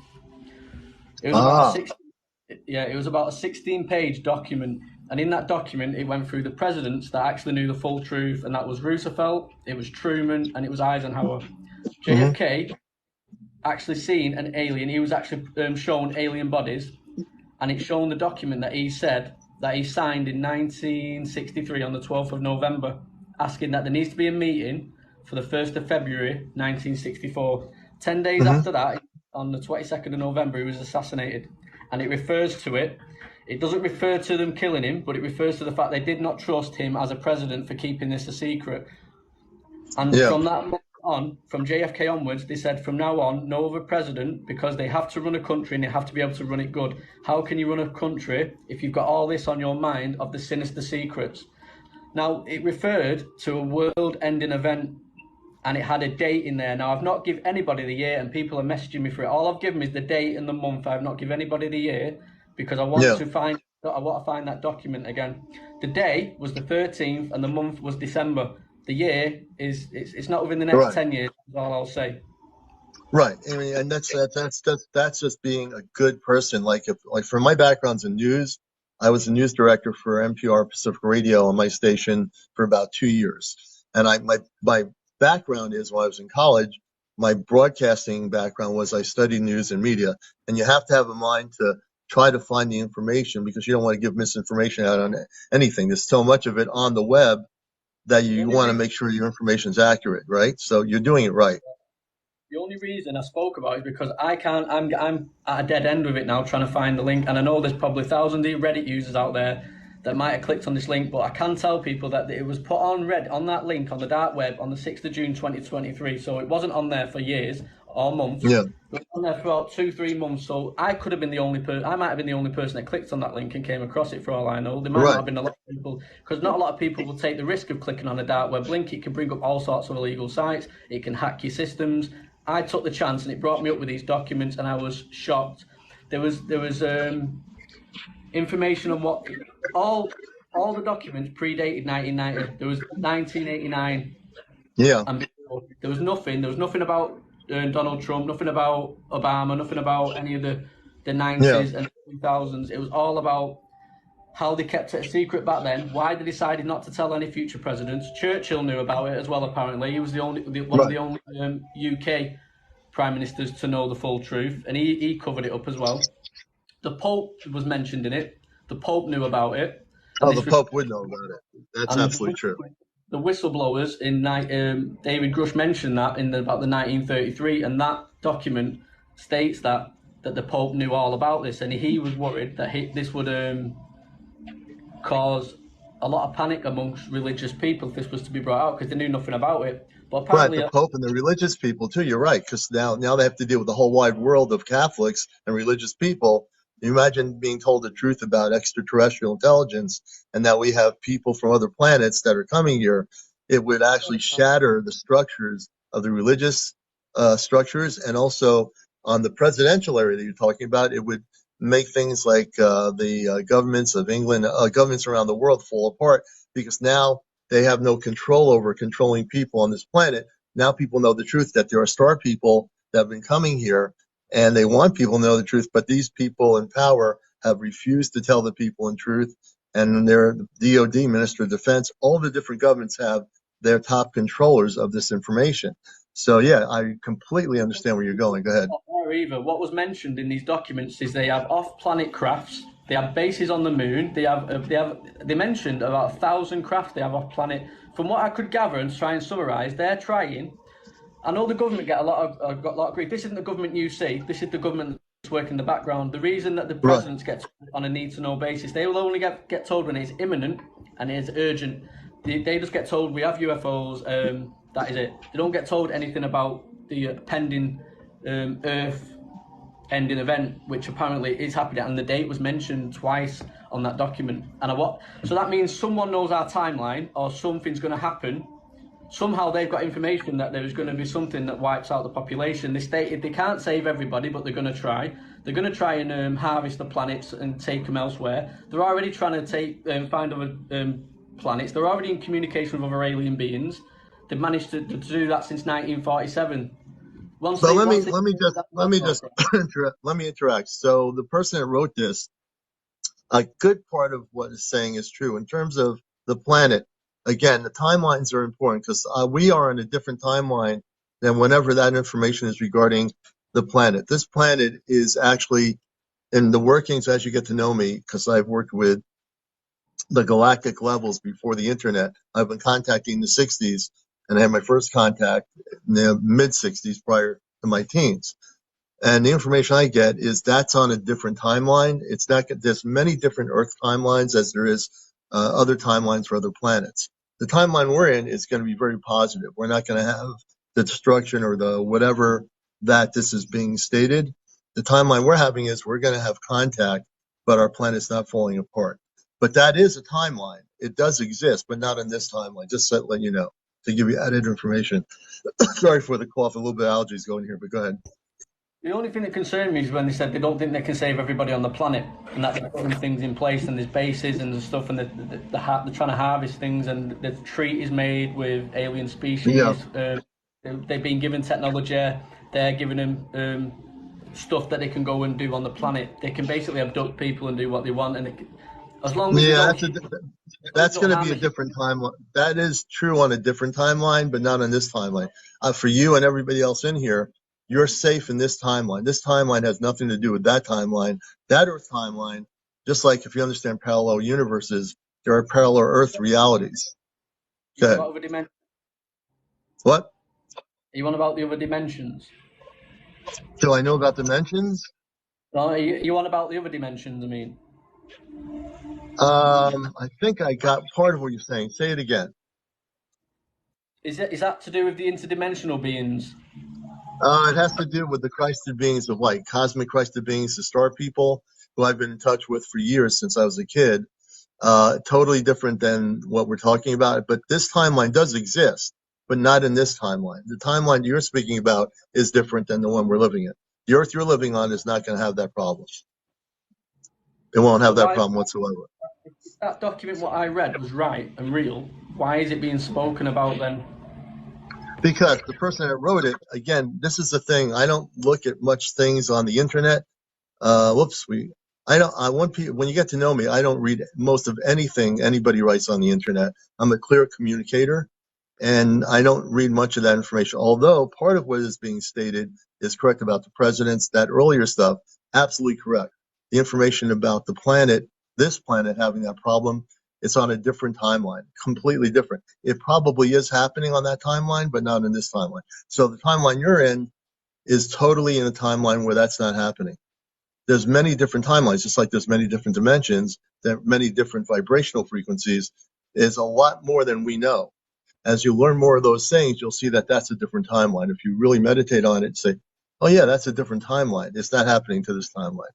It was about a 16-page document. And in that document, it went through the presidents that actually knew the full truth. And that was Roosevelt, it was Truman, and it was Eisenhower. JFK actually seen an alien. He was actually shown alien bodies. And it's shown the document that he said that he signed in 1963 on the 12th of November, asking that there needs to be a meeting for the 1st of February 1964. 10 days after that, on the 22nd of November, he was assassinated. And it refers to it. It doesn't refer to them killing him, but it refers to the fact they did not trust him as a president for keeping this a secret. And from that moment on, from JFK onwards, they said from now on, no other president, because they have to run a country and they have to be able to run it good. How can you run a country if you've got all this on your mind of the sinister secrets? Now, it referred to a world-ending event, and it had a date in there. Now, I've not given anybody the year, and people are messaging me for it. All I've given is the date and the month. I've not given anybody the year because I want to find that document again. The day was the 13th, and the month was December. The year it's not within the next 10 years. Is all I'll say. Right. I mean, and that's just being a good person. Like for my background's in news, I was a news director for NPR Pacific Radio on my station for about 2 years. And my background is when I was in college, my broadcasting background was I studied news and media. And you have to have a mind to try to find the information because you don't want to give misinformation out on anything. There's so much of it on the web that you want to make sure your information is accurate, right? So you're doing it right. The only reason I spoke about it is because I can't. I'm at a dead end with it now, trying to find the link. And I know there's probably thousands of Reddit users out there that might have clicked on this link, but I can tell people that it was put on on that link on the dark web on the 6th of June 2023. So it wasn't on there for years or months. Yeah. It was on there for about 2-3 months. So I could have been the only person. I might have been the only person that clicked on that link and came across it. For all I know, there might not have been a lot of people, because not a lot of people will take the risk of clicking on a dark web link. It can bring up all sorts of illegal sites. It can hack your systems. I took the chance, and it brought me up with these documents, and I was shocked. There was information on what all the documents predated 1990. There was 1989. Yeah. And before. There was nothing. There was nothing about Donald Trump. Nothing about Obama. Nothing about any of the 90s and 2000s. It was all about how they kept it a secret back then, why they decided not to tell any future presidents. Churchill knew about it as well, apparently. He was one of the only UK prime ministers to know the full truth, and he covered it up as well. The Pope was mentioned in it. The Pope knew about it. Oh, the Pope would know about it. That's absolutely true. The whistleblowers David Grush mentioned that in about the 1933, and that document states that the Pope knew all about this, and he was worried that this would cause a lot of panic amongst religious people if this was to be brought out, because they knew nothing about it. But apparently, the Pope and the religious people too. You're right, because now they have to deal with the whole wide world of Catholics and religious people. You imagine being told the truth about extraterrestrial intelligence and that we have people from other planets that are coming here. It would actually shatter the structures of the religious structures, and also on the presidential area that you're talking about, it would make things like the governments of England, governments around the world fall apart, because now they have no control over controlling people on this planet. Now people know the truth that there are star people that have been coming here, and they want people to know the truth, but these people in power have refused to tell the people in truth. And their DOD, Minister of Defense, all the different governments have their top controllers of this information. So yeah, I completely understand where you're going. Go ahead. Either. What was mentioned in these documents is they have off-planet crafts. They have bases on the moon. They mentioned about 1,000 crafts they have off-planet. From what I could gather and try and summarise, they're trying. I know the government got a lot of grief. This isn't the government you see. This is the government that's working in the background. The reson that the presidents get on a need-to-know basis, they will only get told when it's imminent and it is urgent. They just get told we have UFOs. That is it. They don't get told anything about the pending Earth ending event, which apparently is happening, and the date was mentioned twice on that document. So that means someone knows our timeline, or something's going to happen. Somehow they've got information that there is going to be something that wipes out the population. They stated they can't save everybody, but they're going to try. They're going to try and harvest the planets and take them elsewhere. They're already trying to find other planets. They're already in communication with other alien beings. They've managed to do that since 1947. Let me interact. So the person that wrote this, a good part of what it's saying is true in terms of the planet. Again, the timelines are important, because we are in a different timeline than whenever that information is regarding the planet. This planet is actually in the workings, as you get to know me, because I've worked with the galactic levels before the internet. I've been contacting the 60s, and I had my first contact in the mid-60s prior to my teens. And the information I get is that's on a different timeline. It's not, there's many different Earth timelines as there is other timelines for other planets. The timeline we're in is going to be very positive. We're not going to have the destruction or the whatever that this is being stated. The timeline we're having is we're going to have contact, but our planet's not falling apart. But that is a timeline. It does exist, but not in this timeline. Just to let you know, to give you added information. Sorry for the cough, a little bit of allergies going here, but go ahead. The only thing that concerned me is when they said they don't think they can save everybody on the planet, and that they're putting things in place, and there's bases and there's stuff, and they're trying to harvest things, and the treaties made with alien Yeah. species. They've been given technology. They're giving them stuff that they can go and do on the planet. They can basically abduct people and do what they want, and as long as Yeah, they that's don't going to harm be a the different timeline. That is true on a different timeline, but not on this timeline. For you and everybody else in here, you're safe in this timeline. This timeline has nothing to do with that timeline. That Earth timeline, just like if you understand parallel universes, there are parallel Earth realities. Go ahead. other dimensions. What? You want about the other dimensions? Do I know about dimensions? No, you want about the other dimensions? I mean, I think I got part of what you're saying. Say it again. is that to do with the interdimensional beings? It has to do with the Christed beings of light, cosmic Christed beings, the star people who I've been in touch with for years since I was a kid. Totally different than what we're talking about. But this timeline does exist, but not in this timeline. The timeline you're speaking about is different than the one we're living in. The Earth you're living on is not going to have that problem. It won't have So that why, problem whatsoever. if that document, what I read, was right and real, why is it being spoken about then? Because the person that wrote it, again, this is the thing. I don't look at much things on the internet. I want people, when you get to know me, I don't read most of anything anybody writes on the internet. I'm a clear communicator, and I don't read much of that information. Although part of what is being stated is correct about the presidents, that earlier stuff, absolutely correct. The information about the planet, this planet having that problem, it's on a different timeline, completely different. It probably is happening on that timeline, but not in this timeline. So the timeline you're in is totally in a timeline where that's not happening. There's many different timelines, just like there's many different dimensions, there are many different vibrational frequencies. Is a lot more than we know. As you learn more of those things, you'll see that that's a different timeline. If you really meditate on it and say, oh yeah, that's a different timeline. It's not happening to this timeline.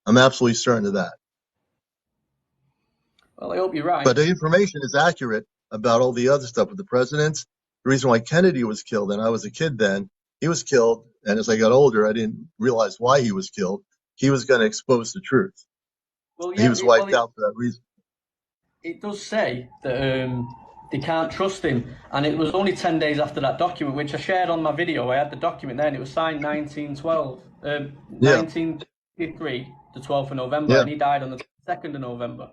I'm absolutely certain of that. Well, I hope you're right. But the information is accurate about all the other stuff with the presidents. The reason why Kennedy was killed, and I was a kid then, he was killed, and as I got older, I didn't realize why he was killed. He was going to expose the truth. Well, He was wiped out for that reason. It does say that they can't trust him, and it was only 10 days after that document, which I shared on my video. I had the document there, and it was signed 1953, the 12th of November, and he died on the 2nd of November.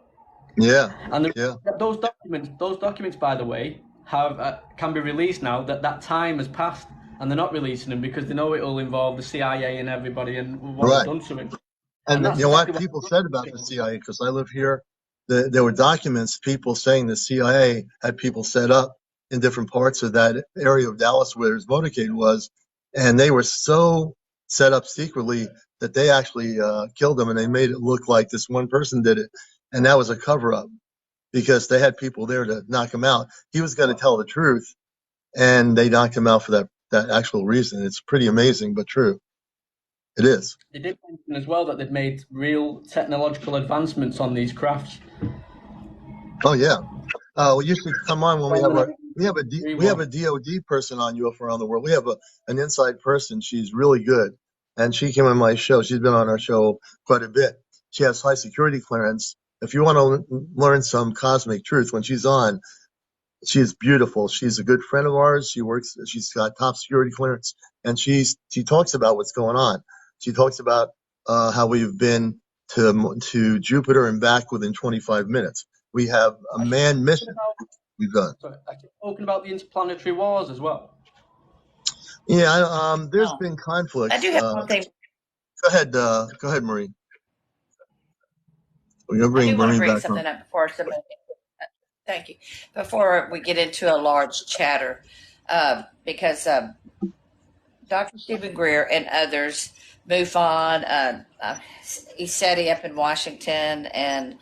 Yeah. And yeah. those documents, by the way, have can be released now. That time has passed, and they're not releasing them because they know it will involve the CIA and everybody and what they've done to him. And you know what people said about the CIA, because I live here, there were documents, people saying the CIA had people set up in different parts of that area of Dallas where his motorcade was, and they were so set up secretly that they actually killed him, and they made it look like this one person did it, and that was a cover-up because they had people there to knock him out. He was going to tell the truth, and they knocked him out for that actual reason. It's pretty amazing, but true. It is. They did mention as well that they've made real technological advancements on these crafts. Oh yeah. You should come on when we have a DoD person on UFO Around the World. We have an inside person. She's really good, and she came on my show. She's been on our show quite a bit. She has high security clearance. If you want to learn some cosmic truth, when she's on, she's beautiful. She's a good friend of ours. She's got top security clearance, and she talks about what's going on. She talks about how we've been to Jupiter and back within 25 minutes. We have a manned mission we've done. Sorry, I keep talking about the interplanetary wars as well. Yeah, there's been conflicts. I do have one thing. Go ahead, Marie. We're gonna I do want to bring back something up before somebody. Thank you. Before we get into a large chatter, because Dr. Stephen Greer and others, MUFON, ESETI up in Washington, and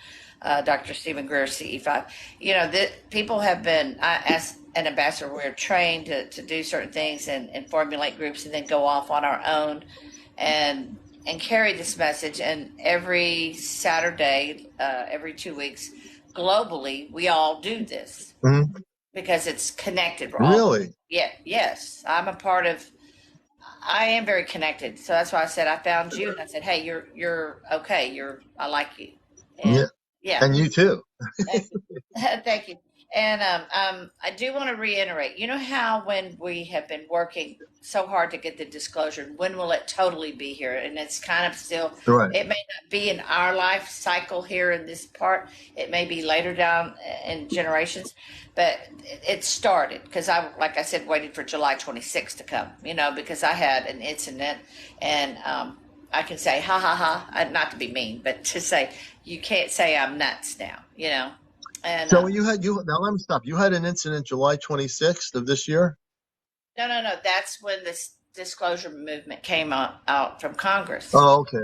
Dr. Stephen Greer, CE5. You know, people have been, as an ambassador, we're trained to do certain things and formulate groups and then go off on our own and carry this message. And every Saturday, every 2 weeks, globally, we all do this because it's connected. Really? Yes. I'm a part of, I am very connected, so that's why I said I found you, and I said, "Hey, you're okay. I like you," Yeah, and yeah, and you too. thank you. And I do want to reiterate. You know how when we have been working so hard to get the disclosure, when will it totally be here? And it's kind of still. Right. It may not be in our life cycle here in this part. It may be later down in generations, but it started because like I said, waited for July 26th to come. Because I had an incident, and I can say, ha ha ha, not to be mean, but to say, you can't say I'm nuts now. And So now let me stop. You had an incident July 26th of this year? no. That's when this disclosure movement came out from Congress. Oh, okay.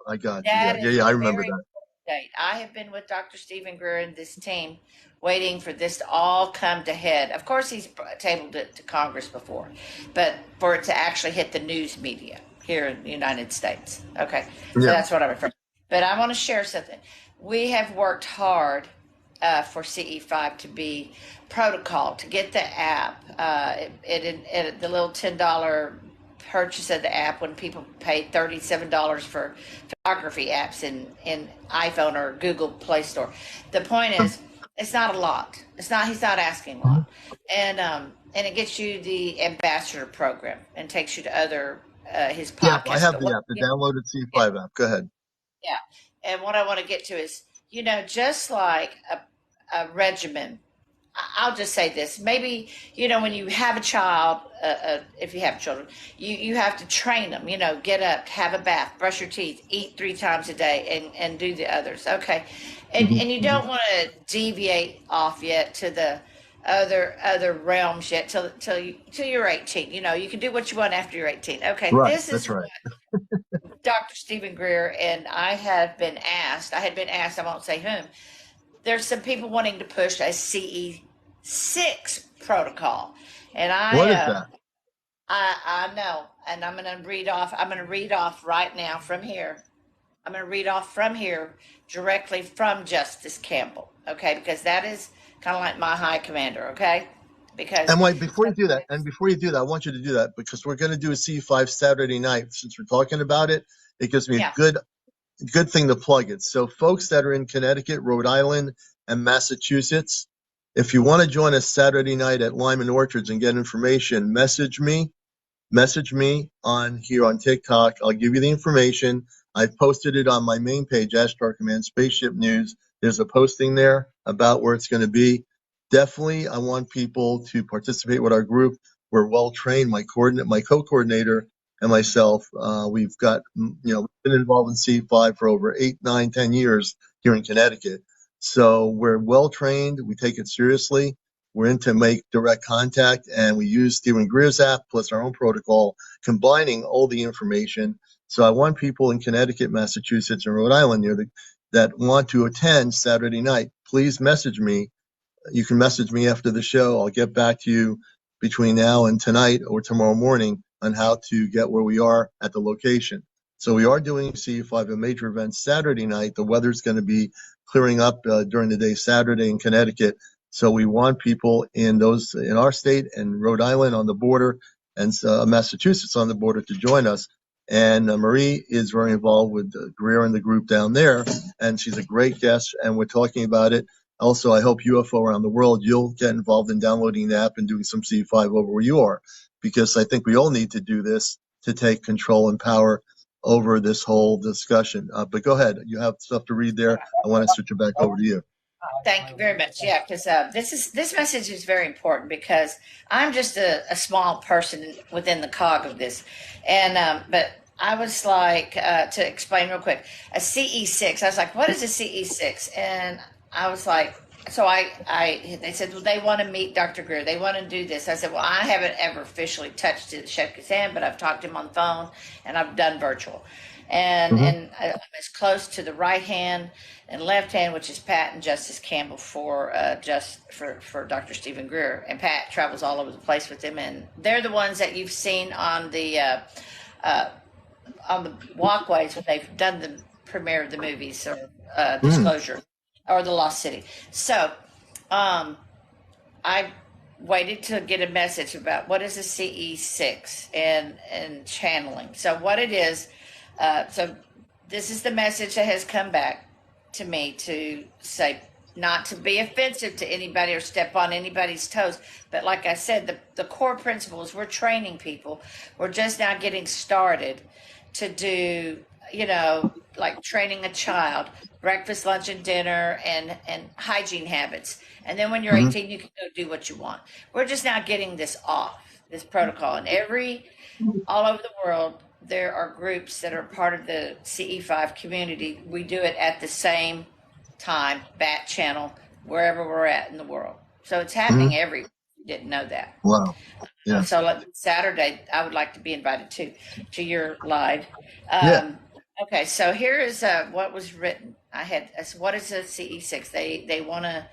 I got you. That is Yeah. a I remember very that. important date. I have been with Dr. Stephen Greer and this team waiting for this to all come to head. Of course, he's tabled it to Congress before, but for it to actually hit the news media here in the United States. Okay, so Yeah. that's what I'm referring to. But I want to share something. We have worked hard for CE5 to be protocol, to get the app, the little $10 purchase of the app when people pay $37 for photography apps in iPhone or Google Play Store. The point is, it's not a lot. He's not asking a lot. And it gets you the ambassador program and takes you to other, his Yeah, I podcast. have the app, the downloaded C5 app. Go ahead. Yeah. And what I want to get to is, just like a regimen, I'll just say this. Maybe, when you have a child, if you have children, you have to train them, get up, have a bath, brush your teeth, eat 3 times a day, and do the others. Okay. And you don't want to deviate off yet to the other realms yet till you're 18. You can do what you want after you're 18. Okay. Right. This That's is right. Dr. Stephen Greer and I had been asked, I won't say whom, there's some people wanting to push a CE6 protocol. And What is that? I know, and I'm going to read off right now from here. I'm going to read off from here directly from Justice Campbell, okay? Because that is kind of like my high commander, okay? Because And wait, before you do that, I want you to do that because we're going to do a C5 Saturday night. Since we're talking about it, it gives me a yeah, good thing to plug it. So folks that are in Connecticut, Rhode Island, and Massachusetts, if you want to join us Saturday night at Lyman Orchards and get information, message me on here on TikTok. I'll give you the information. I've posted it on my main page, Ashtar Command Spaceship News. There's a posting there about where it's going to be. Definitely, I want people to participate with our group. We're well trained. My co-coordinator, and myself, we've got, we've been involved in C5 for over 8, 9, 10 years here in Connecticut. So we're well trained. We take it seriously. We're in to make direct contact, and we use Stephen Greer's app plus our own protocol, combining all the information. So I want people in Connecticut, Massachusetts, and Rhode Island that want to attend Saturday night. Please message me. You can message me after the show. I'll get back to you between now and tonight or tomorrow morning on how to get where we are at the location. So we are doing CE5, a major event Saturday night. The weather's going to be clearing up during the day Saturday in Connecticut. So we want people in our state and Rhode Island on the border and Massachusetts on the border to join us. And Marie is very involved with Greer and the group down there, and she's a great guest. And we're talking about it. Also, I hope UFO around the world, you'll get involved in downloading the app and doing some C5 over where you are, because I think we all need to do this to take control and power over this whole discussion. But go ahead. You have stuff to read there. I want to switch it back over to you. thank you very much. Yeah, because this message is very important because I'm just a small person within the cog of this, and but I was like to explain real quick a CE6. I was like, what is a CE6? And I was like, so they said, well, they want to meet Dr. Greer. They want to do this. I said, well, I haven't ever officially touched it, shook his hand, but I've talked to him on the phone and I've done virtual. And I'm as close to the right hand and left hand, which is Pat and Justice Campbell for Dr. Stephen Greer. And Pat travels all over the place with him, and they're the ones that you've seen on the walkways when they've done the premiere of the movies or Disclosure or the Lost City. So I waited to get a message about what is a CE6 and channeling. So what it is, so this is the message that has come back to me to say not to be offensive to anybody or step on anybody's toes. But like I said, the core principles, we're training people. We're just now getting started to do, like training a child, breakfast, lunch, and dinner, and hygiene habits. And then when you're 18, you can go do what you want. We're just now getting this off, this protocol. And all over the world, there are groups that are part of the CE5 community. We do it at the same time, bat channel, wherever we're at in the world. So it's happening everywhere. You didn't know that. Wow. Yeah. So Saturday, I would like to be invited to your live. Okay, so here is what was written. I had, what is a CE6? They want to,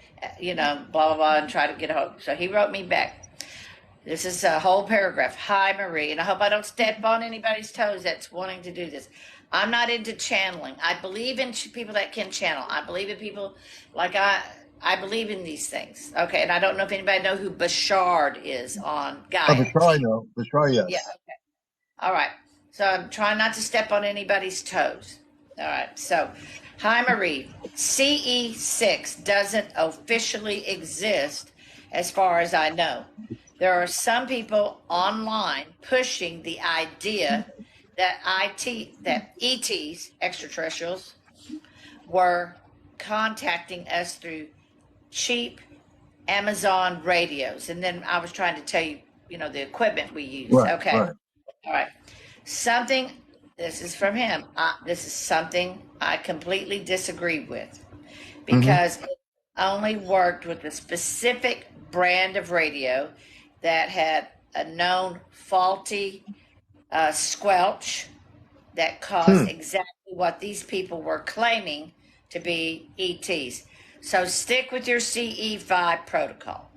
blah, blah, blah, and try to get a hold. So he wrote me back. This is a whole paragraph. Hi, Marie, and I hope I don't step on anybody's toes that's wanting to do this. I'm not into channeling. I believe in people that can channel. I believe in people like I believe in these things. Okay, and I don't know if anybody know who Bashard is on Gaia. Oh, Bashar, I know. Bashar, yes. Yeah, okay. All right. So I'm trying not to step on anybody's toes. All right. So, hi, Marie. CE6 doesn't officially exist as far as I know. There are some people online pushing the idea that ETs, extraterrestrials, were contacting us through cheap Amazon radios. And then I was trying to tell you, the equipment we use. Right, okay. Right. All right. This is from him. This is something I completely disagree with because it only worked with a specific brand of radio that had a known faulty squelch that caused exactly what these people were claiming to be ETs. So stick with your CE5 protocol.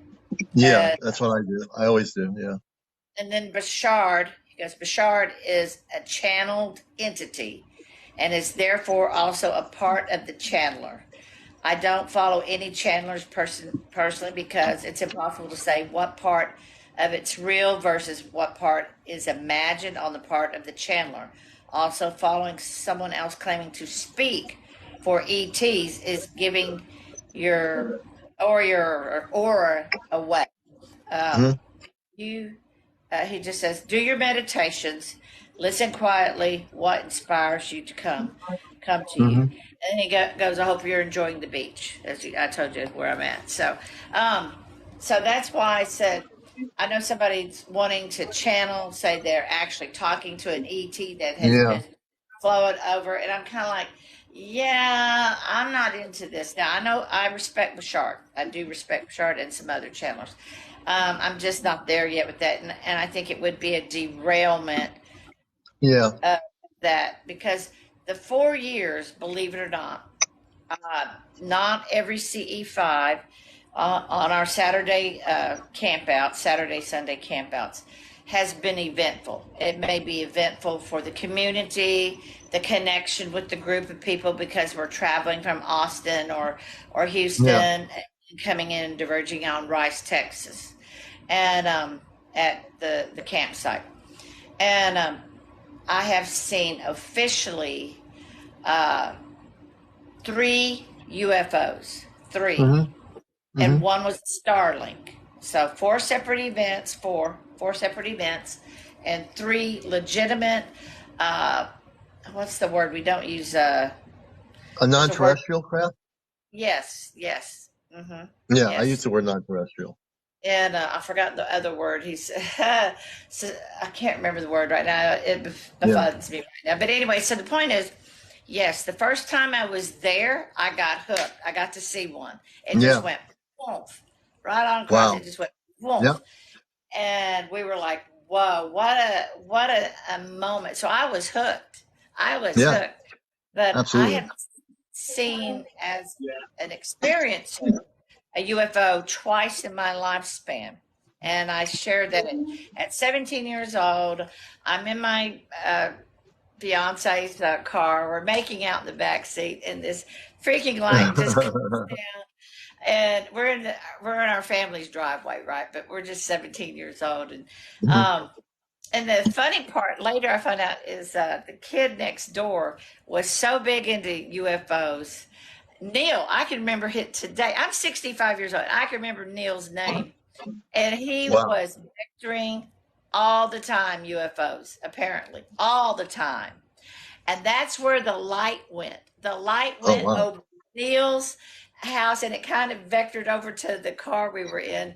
Yeah, that's what I do. I always do, yeah. And then Bashard, because Bashard is a channeled entity and is therefore also a part of the channeler. I don't follow any channelers personally because it's impossible to say what part of it's real versus what part is imagined on the part of the channeler. Also, following someone else claiming to speak for ETs is giving your aura away. He just says, do your meditations, listen quietly, what inspires you to come to you. And then he goes, I hope you're enjoying the beach, as I told you where I'm at. So that's why I said, I know somebody's wanting to channel, say they're actually talking to an ET that has been flowing over. And I'm kind of like, yeah, I'm not into this. Now, I know I respect Bashard. I do respect Bashard and some other channelers. I'm just not there yet with that. And I think it would be a derailment of that because the 4 years, believe it or not every CE5 on our Saturday campouts, Saturday, Sunday campouts, has been eventful. It may be eventful for the community, the connection with the group of people because we're traveling from Austin or Houston and coming in and diverging on Rice, Texas, and at the campsite. And I have seen officially 3 UFOs, 3. And one was Starlink. So 4 separate events, four separate events, and 3 legitimate, what's the word? We don't use a non-terrestrial craft? Yes. Yeah, Yes. I use the word non-terrestrial. And I forgot the other word. I can't remember the word right now. It befuddles me right now. But anyway, so the point is, yes, the first time I was there, I got hooked. I got to see one. It just went woof, right on across. Wow. It just went woof. Yep. And we were like, whoa, what a moment. So I was hooked. Hooked. But absolutely. I have seen as an experience a UFO twice in my lifespan. And I shared that at 17 years old, I'm in my fiance's car. We're making out in the back seat, and this freaking light just comes down. and we're in our family's driveway, right? But we're just 17 years old, Mhm. and the funny part later I found out is the kid next door was so big into UFOs. Neil, I can remember him today. I'm 65 years old. I can remember Neil's name, and he Wow. was vectoring all the time UFOs, apparently all the time. And that's where the light went. The light Oh, went wow. over Neil's house, and it kind of vectored over to the car we were in.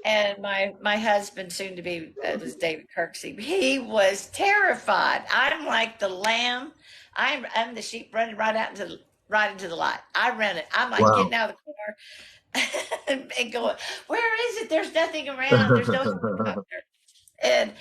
And my husband, soon to be, was David Kirksey. He was terrified. I'm like the lamb. I'm the sheep running right into the light. I run it. I'm like Wow. getting out of the car and going, where is it? There's nothing around. There's no helicopter. And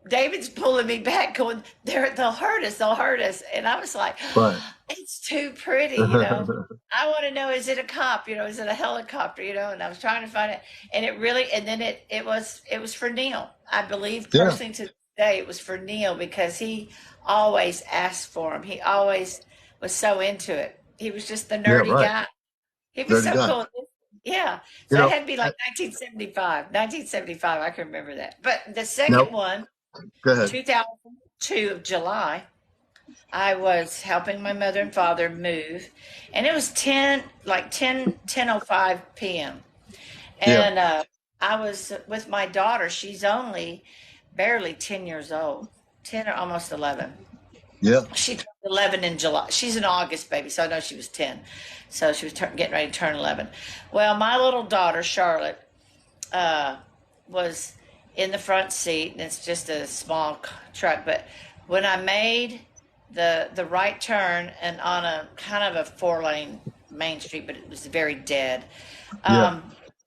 David's pulling me back, going, they'll hurt us, they'll hurt us. And I was like, Right. it's too pretty, you know. I want to know, is it a cop? You know, is it a helicopter? You know, and I was trying to find it, and it really, and then it was for Neil. I believe Yeah. personally to this day it was for Neil because he always asked for him. He always was so into it. He was just the Yeah, nerdy right. guy. He was Dirty so guy. cool. Yeah. You So it know, had to be like 1975. 1975, I can remember that. But the no, second one, go ahead. 2002 of July, I was helping my mother and father move, and it was 10:05 p.m. Yeah. And I was with my daughter. She's only barely 10 years old, 10 or almost 11. Yeah. She turned 11 in July. She's an August baby, so I know she was 10. So she was getting ready to turn 11. Well, my little daughter, Charlotte, was in the front seat, and it's just a small truck. But when I made the right turn and on a kind of a 4-lane main street, but it was very dead, Yeah.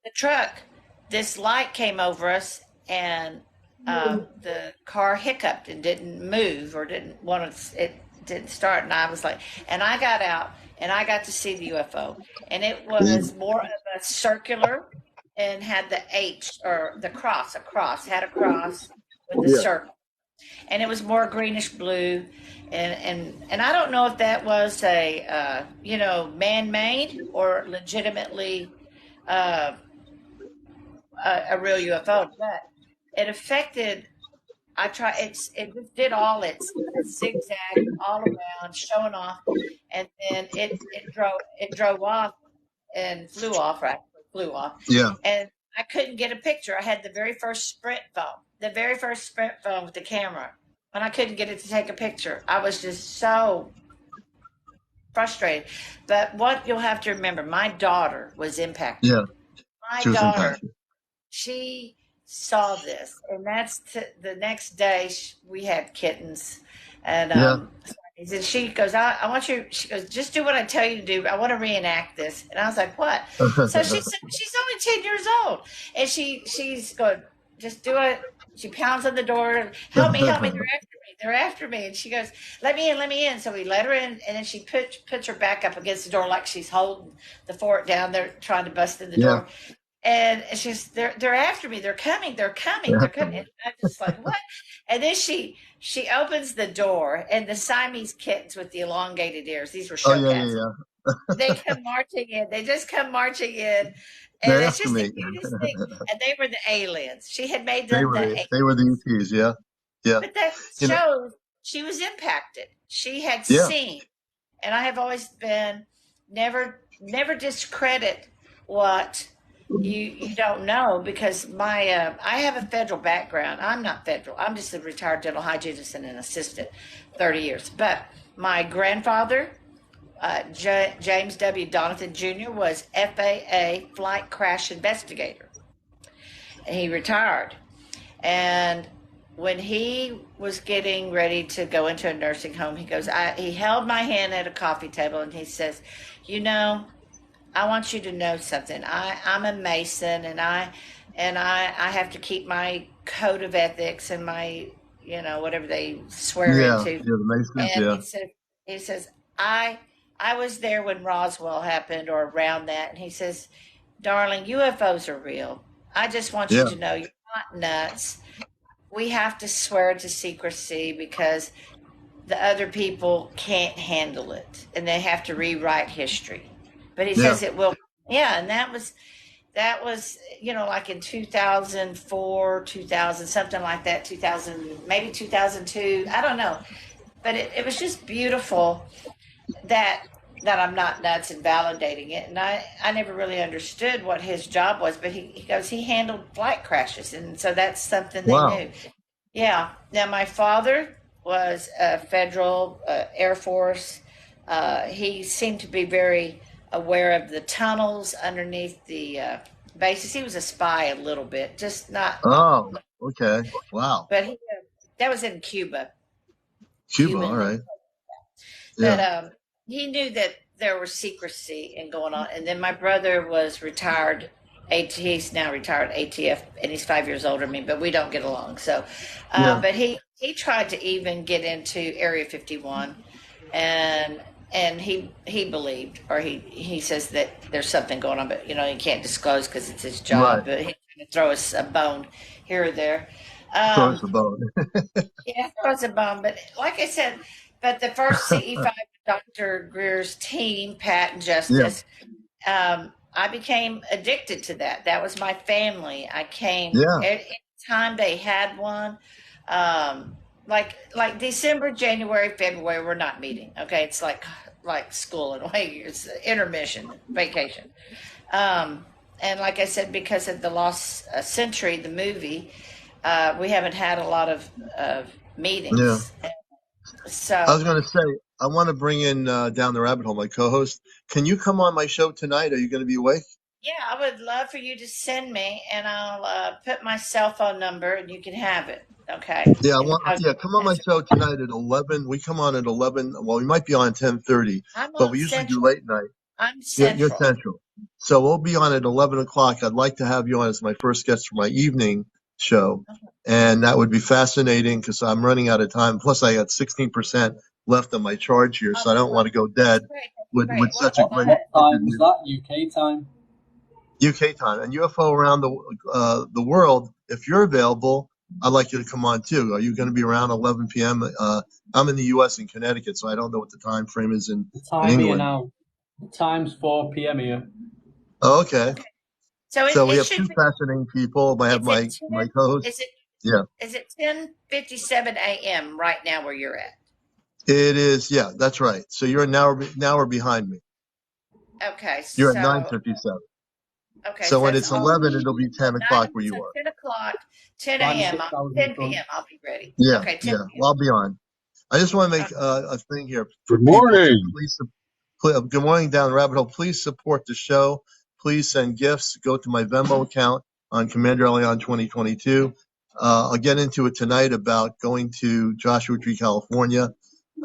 the truck, this light came over us, and the car hiccuped and didn't move or didn't want to, it didn't start. And I was like, and I got out and I got to see the UFO, and it was more of a circular and had the H or the cross, had a cross with the Yeah. circle, and it was more greenish blue. And I don't know if that was a man-made or legitimately uh, a real UFO, but it affected. It just did all its zigzag all around, showing off, and then it drove off and flew off, Yeah. and I couldn't get a picture. I had the very first Sprint phone with the camera, and I couldn't get it to take a picture. I was just so frustrated. But what you'll have to remember, my daughter was impacted. Yeah. My She was daughter, impacted. she saw this, and the next day we had kittens, and Yeah. and she goes, I want you. She goes, just do what I tell you to do. I want to reenact this. And I was like, what? So she said, she's only 10 years old, and she's going, just do it. She pounds on the door, help me, they're after me, and she goes, let me in. So we let her in, and then she puts her back up against the door like she's holding the fort down there, trying to bust in the Yeah. door. And she's, they're after me. They're coming. And I'm just like, what? And then she opens the door, and the Siamese kittens with the elongated ears. These were Oh, show yeah, cats. yeah, yeah. They come marching in. They just come marching in, and They're it's after just the me. cutest thing. And they were the aliens. She had made them the aliens. They were the ETs. Yeah. Yeah. But that You know. shows she was impacted. She had Yeah. seen, and I have always been never discredit what you don't know, because I have a federal background. I'm not federal. I'm just a retired dental hygienist and an assistant, 30 years. But my grandfather, James W. Donathan Jr., was FAA flight crash investigator. And he retired. And when he was getting ready to go into a nursing home, he held my hand at a coffee table, and he says, I want you to know something. I'm a Mason, and I have to keep my code of ethics and my, whatever they swear Yeah. into. Yeah. The Masons. And Yeah. he says, I was there when Roswell happened or around that. And he says, darling, UFOs are real. I just want you Yeah. to know you're not nuts. We have to swear to secrecy because the other people can't handle it, and they have to rewrite history. But he Yeah. says it will come Yeah, and that was, like in 2004, 2000, something like that, 2000, maybe 2002. I don't know. But it was just beautiful that I'm not nuts and validating it. And I never really understood what his job was, but he goes, he handled flight crashes. And so that's something they Wow. knew. Yeah. Now, my father was a federal Air Force. He seemed to be very aware of the tunnels underneath the bases. He was a spy a little bit, just not, Oh, okay. Wow. but that was in Cuba, Cuba. All Cuban. right. But Yeah. he knew that there was secrecy and going on. And then my brother was retired. He's now retired ATF, and he's 5 years older than me, but we don't get along. So, Yeah. but he tried to even get into Area 51, and he believed, or he says that there's something going on, but he can't disclose because it's his Right. job. But he can throw us a bone here or there. Throw us Um, a bone. yeah, throw us a bone. But like I said, but the first CE5, Dr. Greer's team, Pat and Yeah. Justice, I became addicted to that. That was my family. I came Yeah. any time they had one. Like December, January, February, we're not meeting. Okay, it's like school in a way. It's intermission, vacation. And like I said, because of the Lost Century, the movie, we haven't had a lot of Yeah. meetings. I So was going to say, I want to bring in Down the Rabbit Hole, my co-host. Can you come on my show tonight? Are you going to be awake? yeah, I would love for you to send me, and I'll put my cell phone number, and you can have it. Okay. Yeah, I And want. Yeah, come on my message. show tonight at 11. We come on at 11. Well, we might be on 10:30, I'm but on we usually do Central. late night. I'm You're Central. Central. So we'll be on at 11 o'clock. I'd like to have you on as my first guest for my evening show. And that would be fascinating because I'm running out of time. Plus, I got 16% left on my charge here, so I don't want to go That's dead great. That's with great. Well, such a great What time is interview. that? UK time? UK time and UFO around the world. If you're available, I'd like you to come on too. Are you going to be around 11 p.m.? I'm in the U.S. in Connecticut, so I don't know what the time frame is The in time here England. now. The time's 4 p.m. here. Oh, okay. okay. So So we it have should two be. fascinating people. I have Is it my 10? co-host. Is it Yeah, is it 10:57 a.m. right now where you're at? it is. Yeah, that's right. So you're an hour behind me. Okay. You're at So 9:57. okay. So So when that's it's all. 11, it'll be 10 o'clock where So you are. 10 o'clock, 10 So I'm a.m., 6 hours in 10 front. p.m., I'll be ready. Yeah, Okay, 10 yeah. Well, I'll be on. I just want to make p.m. a thing here for Good people to morning. please. Good morning, Down the Rabbit Hole. Please support the show. Please send gifts. Go to my Venmo account on Commander Leon 2022. I'll get into it tonight about going to Joshua Tree, California.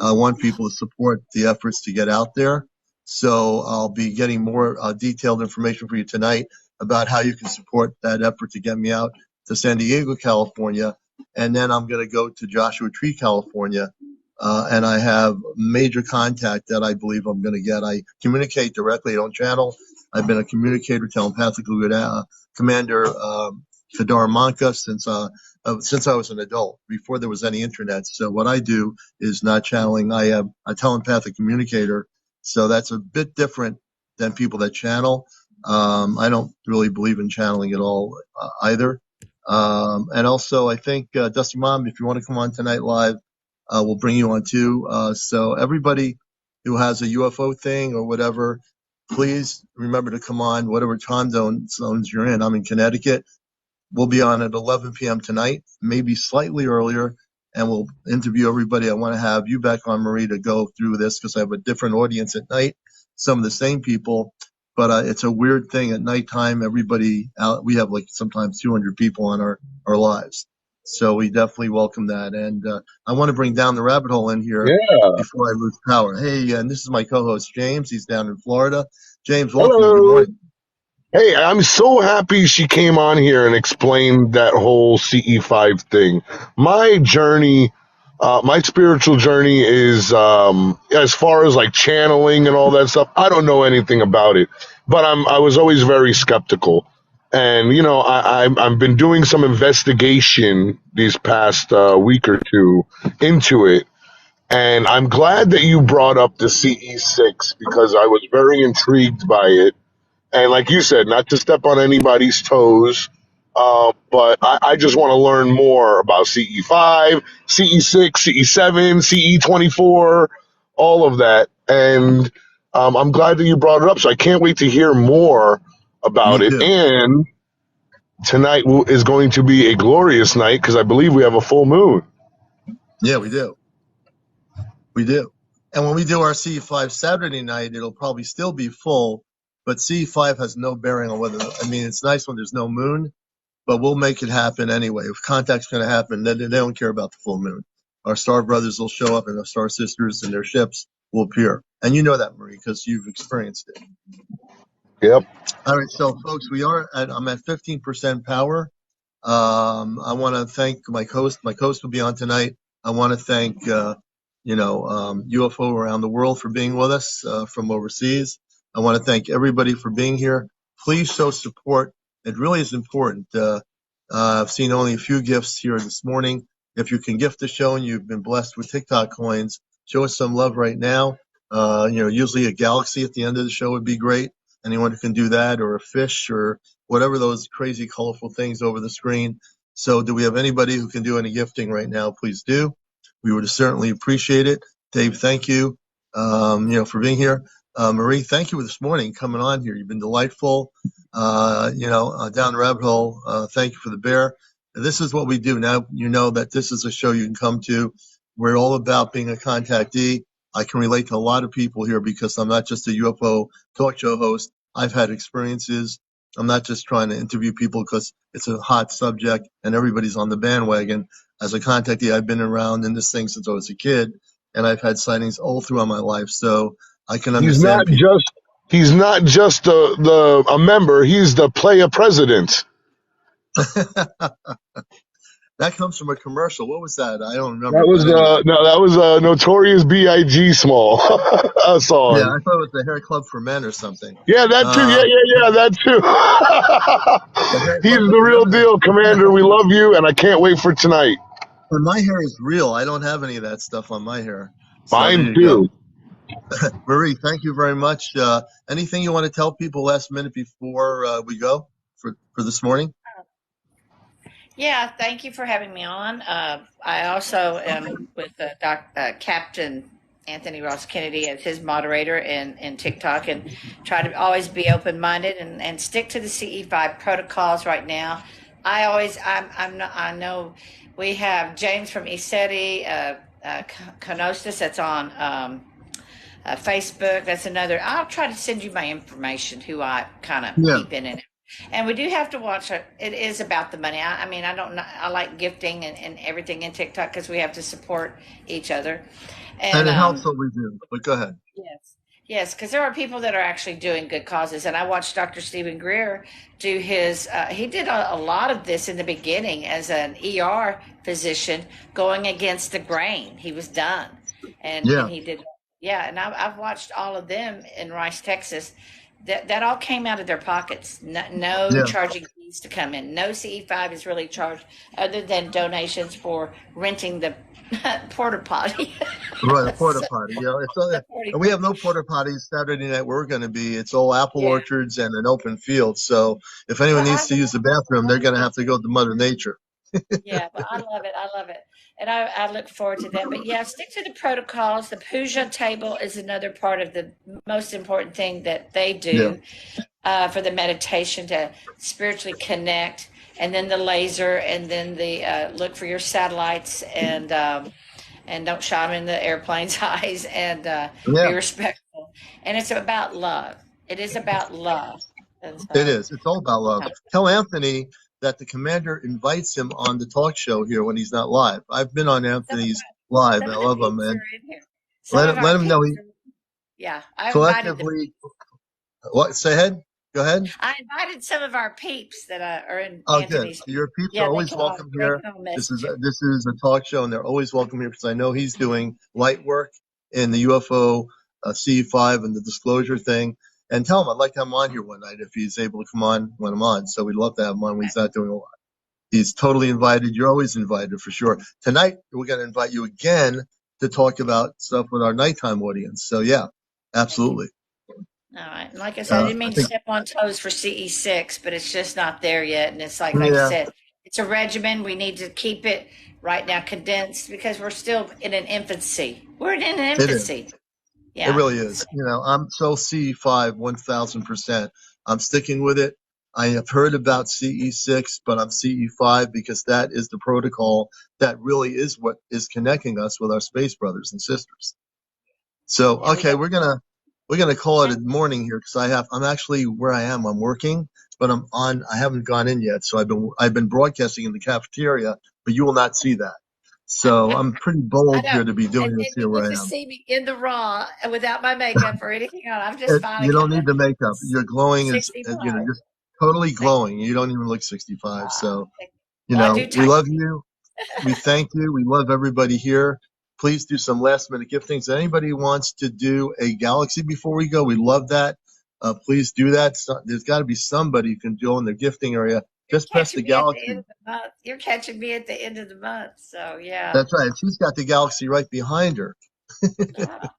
I want people to support the efforts to get out there. So I'll be getting more detailed information for you tonight about how you can support that effort to get me out to San Diego, California. And then I'm going to go to Joshua Tree, California, and I have major contact that I believe I'm going to get. I communicate directly on channel. I've been a communicator telepathically with Commander Kadar Manka since I was an adult, before there was any internet. So what I do is not channeling. I am a telepathic communicator. So that's a bit different than people that channel. I don't really believe in channeling at all either. And also, I think, Dusty Mom, if you want to come on tonight live, we'll bring you on too. So everybody who has a UFO thing or whatever, please remember to come on, whatever time zones you're in. I'm in Connecticut. We'll be on at 11 p.m. tonight, maybe slightly earlier, and we'll interview everybody. I want to have you back on, Marie, to go through this because I have a different audience at night, some of the same people, but it's a weird thing at nighttime. Everybody out, we have like sometimes 200 people on our lives. So we definitely welcome that. And I want to bring Down the Rabbit Hole in here Yeah. before I lose power. Hey, and this is my co-host, James. He's down in Florida. James, welcome. Good Hello. morning. Hey, I'm so happy she came on here and explained that whole CE5 thing. My journey, my spiritual journey is, as far as like channeling and all that stuff, I don't know anything about it, but I was always very skeptical. And, you know, I've been doing some investigation these past week or two into it. And I'm glad that you brought up the CE6 because I was very intrigued by it. And like you said, not to step on anybody's toes, but I just want to learn more about CE5, CE6, CE7, CE24, all of that. And I'm glad that you brought it up. So I can't wait to hear more Me about it. too. And tonight is going to be a glorious night because I believe we have a full moon. Yeah, we do. We do. And when we do our CE5 Saturday night, it'll probably still be full, but CE5 has no bearing on whether, I mean, it's nice when there's no moon, but we'll make it happen anyway. If contact's going to happen, then they don't care about the full moon. Our star brothers will show up and our star sisters and their ships will appear. And you know that, Marie, because you've experienced it. Yep. All right. So folks, I'm at 15% power. I want to thank my host. My host will be on tonight. I want to thank, UFO around the world for being with us from overseas. I want to thank everybody for being here. Please show support. It really is important. I've seen only a few gifts here this morning. If you can gift the show and you've been blessed with TikTok coins, show us some love right now. Usually a galaxy at the end of the show would be great. Anyone who can do that, or a fish, or whatever those crazy, colorful things over the screen. So do we have anybody who can do any gifting right now? Please do. We would certainly appreciate it. Dave, thank you, for being here. Marie, thank you for this morning coming on here. You've been delightful. Down the rabbit hole. Thank you for the bear. This is what we do. Now you know that this is a show you can come to. We're all about being a contactee. I can relate to a lot of people here because I'm not just a UFO talk show host. I've had experiences. I'm not just trying to interview people because it's a hot subject and everybody's on the bandwagon. As a contactee, I've been around in this thing since I was a kid, and I've had sightings all throughout my life. So I can He's understand not people. just a member. He's the player president. That comes from a commercial. What was that? I don't remember. That was But anyway, that was a Notorious B.I.G. small yeah, song. I thought it was the Hair Club for Men or something. Yeah, that too. Yeah, that The Hair too. He's Club the for real Men. deal, Commander. We love you, and I can't wait for tonight. And my hair is real. I don't have any of that stuff on my hair. So there Mine you go. too. Marie, thank you very much. Anything you want to tell people last minute before we go for this morning? Yeah, thank you for having me on. I also am with Captain Anthony Ross Kennedy as his moderator in TikTok, and try to always be open minded and stick to the CE5 protocols right now. I know we have James from ESETI, Canostas that's on Facebook. That's another. I'll try to send you my information, who I kind of Yeah. peep in and and we do have to watch it. It is about the money. I mean, I don't know. I like gifting and everything in TikTok because we have to support each other. And And it helps what we do. But go ahead. yes, yes, because there are people that are actually doing good causes. And I watched Dr. Stephen Greer do his. He did a lot of this in the beginning as an ER physician, going against the grain. He was done, Yeah. and he did. Yeah, and I've watched all of them in Rice, Texas. That all came out of their pockets. No Yeah. charging fees to come in. No CE5 is really charged other than donations for renting the porta potty. Right, a porta So, potty. the porta And we have potty. no porta potties Saturday night where we're going to be. It's all apple Yeah. orchards and an open field. So if anyone But needs to use the bathroom, they're going to have to go to Mother Nature. yeah, but I love it. I love it. And I look forward to that. But yeah, stick to the protocols. The puja table is another part of the most important thing that they Yeah. do for the meditation to spiritually connect. And then the laser, and then the look for your satellites, and don't shot them in the airplane's eyes, and be Yeah, respectful. And it's about love. It is about love. And it so, is. It's all about love. Tell Anthony that the commander invites him on the talk show here when he's not live. I've been on some of Anthony's live. I some of the love him, peeps and are in here. Some of our let him know peeps he are. Yeah, I invited the collectively. What? Say ahead. Go ahead. I invited some of our peeps that are in Oh, good. Anthony's. Your peeps are Yeah, always welcome they here. can all This message is him. this is a talk show, and they're always welcome here because I know he's doing light work in the UFO CE5 and the disclosure thing. And tell him I'd like to have him on here one night if he's able to come on when I'm on. So we'd love to have him on when he's not doing a lot. He's totally invited. You're always invited for sure. Tonight we're going to invite you again to talk about stuff with our nighttime audience. So yeah, Thank you. absolutely. All right. And like I said, I didn't I mean to think, step on toes for CE6, but it's just not there yet. And it's like you yeah, said, it's a regimen. We need to keep it right now condensed because we're still in an infancy. We're in an it is. infancy. It Yeah. really is. I'm so CE5 1000%. I'm sticking with it. I have heard about CE6, but I'm CE5 because that is the protocol that really is what is connecting us with our space brothers and sisters. So, And we okay, got, we're gonna call it a morning here because I'm actually where I am. I'm working, but I haven't gone in yet. So I've been broadcasting in the cafeteria, but you will not see that. So I'm pretty I bold know. here to be doing And this then here you where get I to am. see me in the raw without my makeup or anything on. I'm just finally You don't kind need of the makeup. You're glowing as 65. just totally Thank glowing. You don't even look 65. you. So, Well, I do we type. love you. We thank you. We love everybody here. Please do some last minute giftings. Anybody who wants to do a galaxy before we go, we love that. Please do that. So, there's got to be somebody who can go in the gifting area. You're Just press the catching me at the end galaxy. of the month. You're catching me at the end of the month. So, yeah. That's right. She's got the galaxy right behind her. Ah,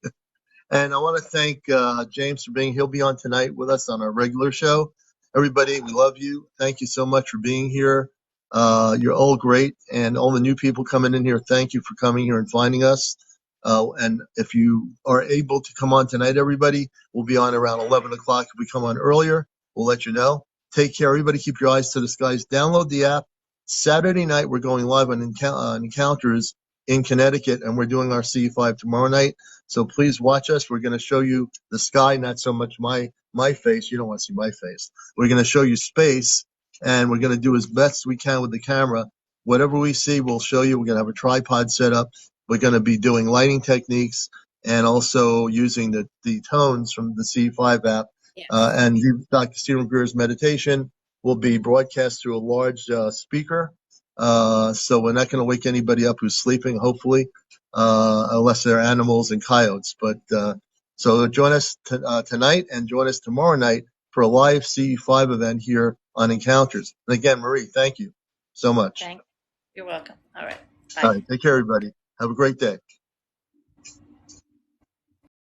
And I want to thank James for being. He'll be on tonight with us on our regular show. Everybody, we love you. Thank you so much for being here. You're all great, and all the new people coming in here. Thank you for coming here and finding us. And if you are able to come on tonight, everybody, we'll be on around 11 o'clock. If we come on earlier, we'll let you know. Take care, everybody. Keep your eyes to the skies. Download the app. Saturday night, we're going live on Encounters in Connecticut, and we're doing our CE5 tomorrow night. So please watch us. We're going to show you the sky, not so much my face. You don't want to see my face. We're going to show you space, and we're going to do as best we can with the camera. Whatever we see, we'll show you. We're going to have a tripod set up. We're going to be doing lighting techniques and also using the tones from the C5 app. yes. And Dr. Stephen Greer's meditation will be broadcast through a large speaker. So we're not going to wake anybody up who's sleeping, hopefully, unless they're animals and coyotes. But so join us tonight and join us tomorrow night for a live CE5 event here on Encounters. And again, Marie, thank you so much. Thank you. You're welcome. All right. All Bye. right, take care, everybody. Have a great day.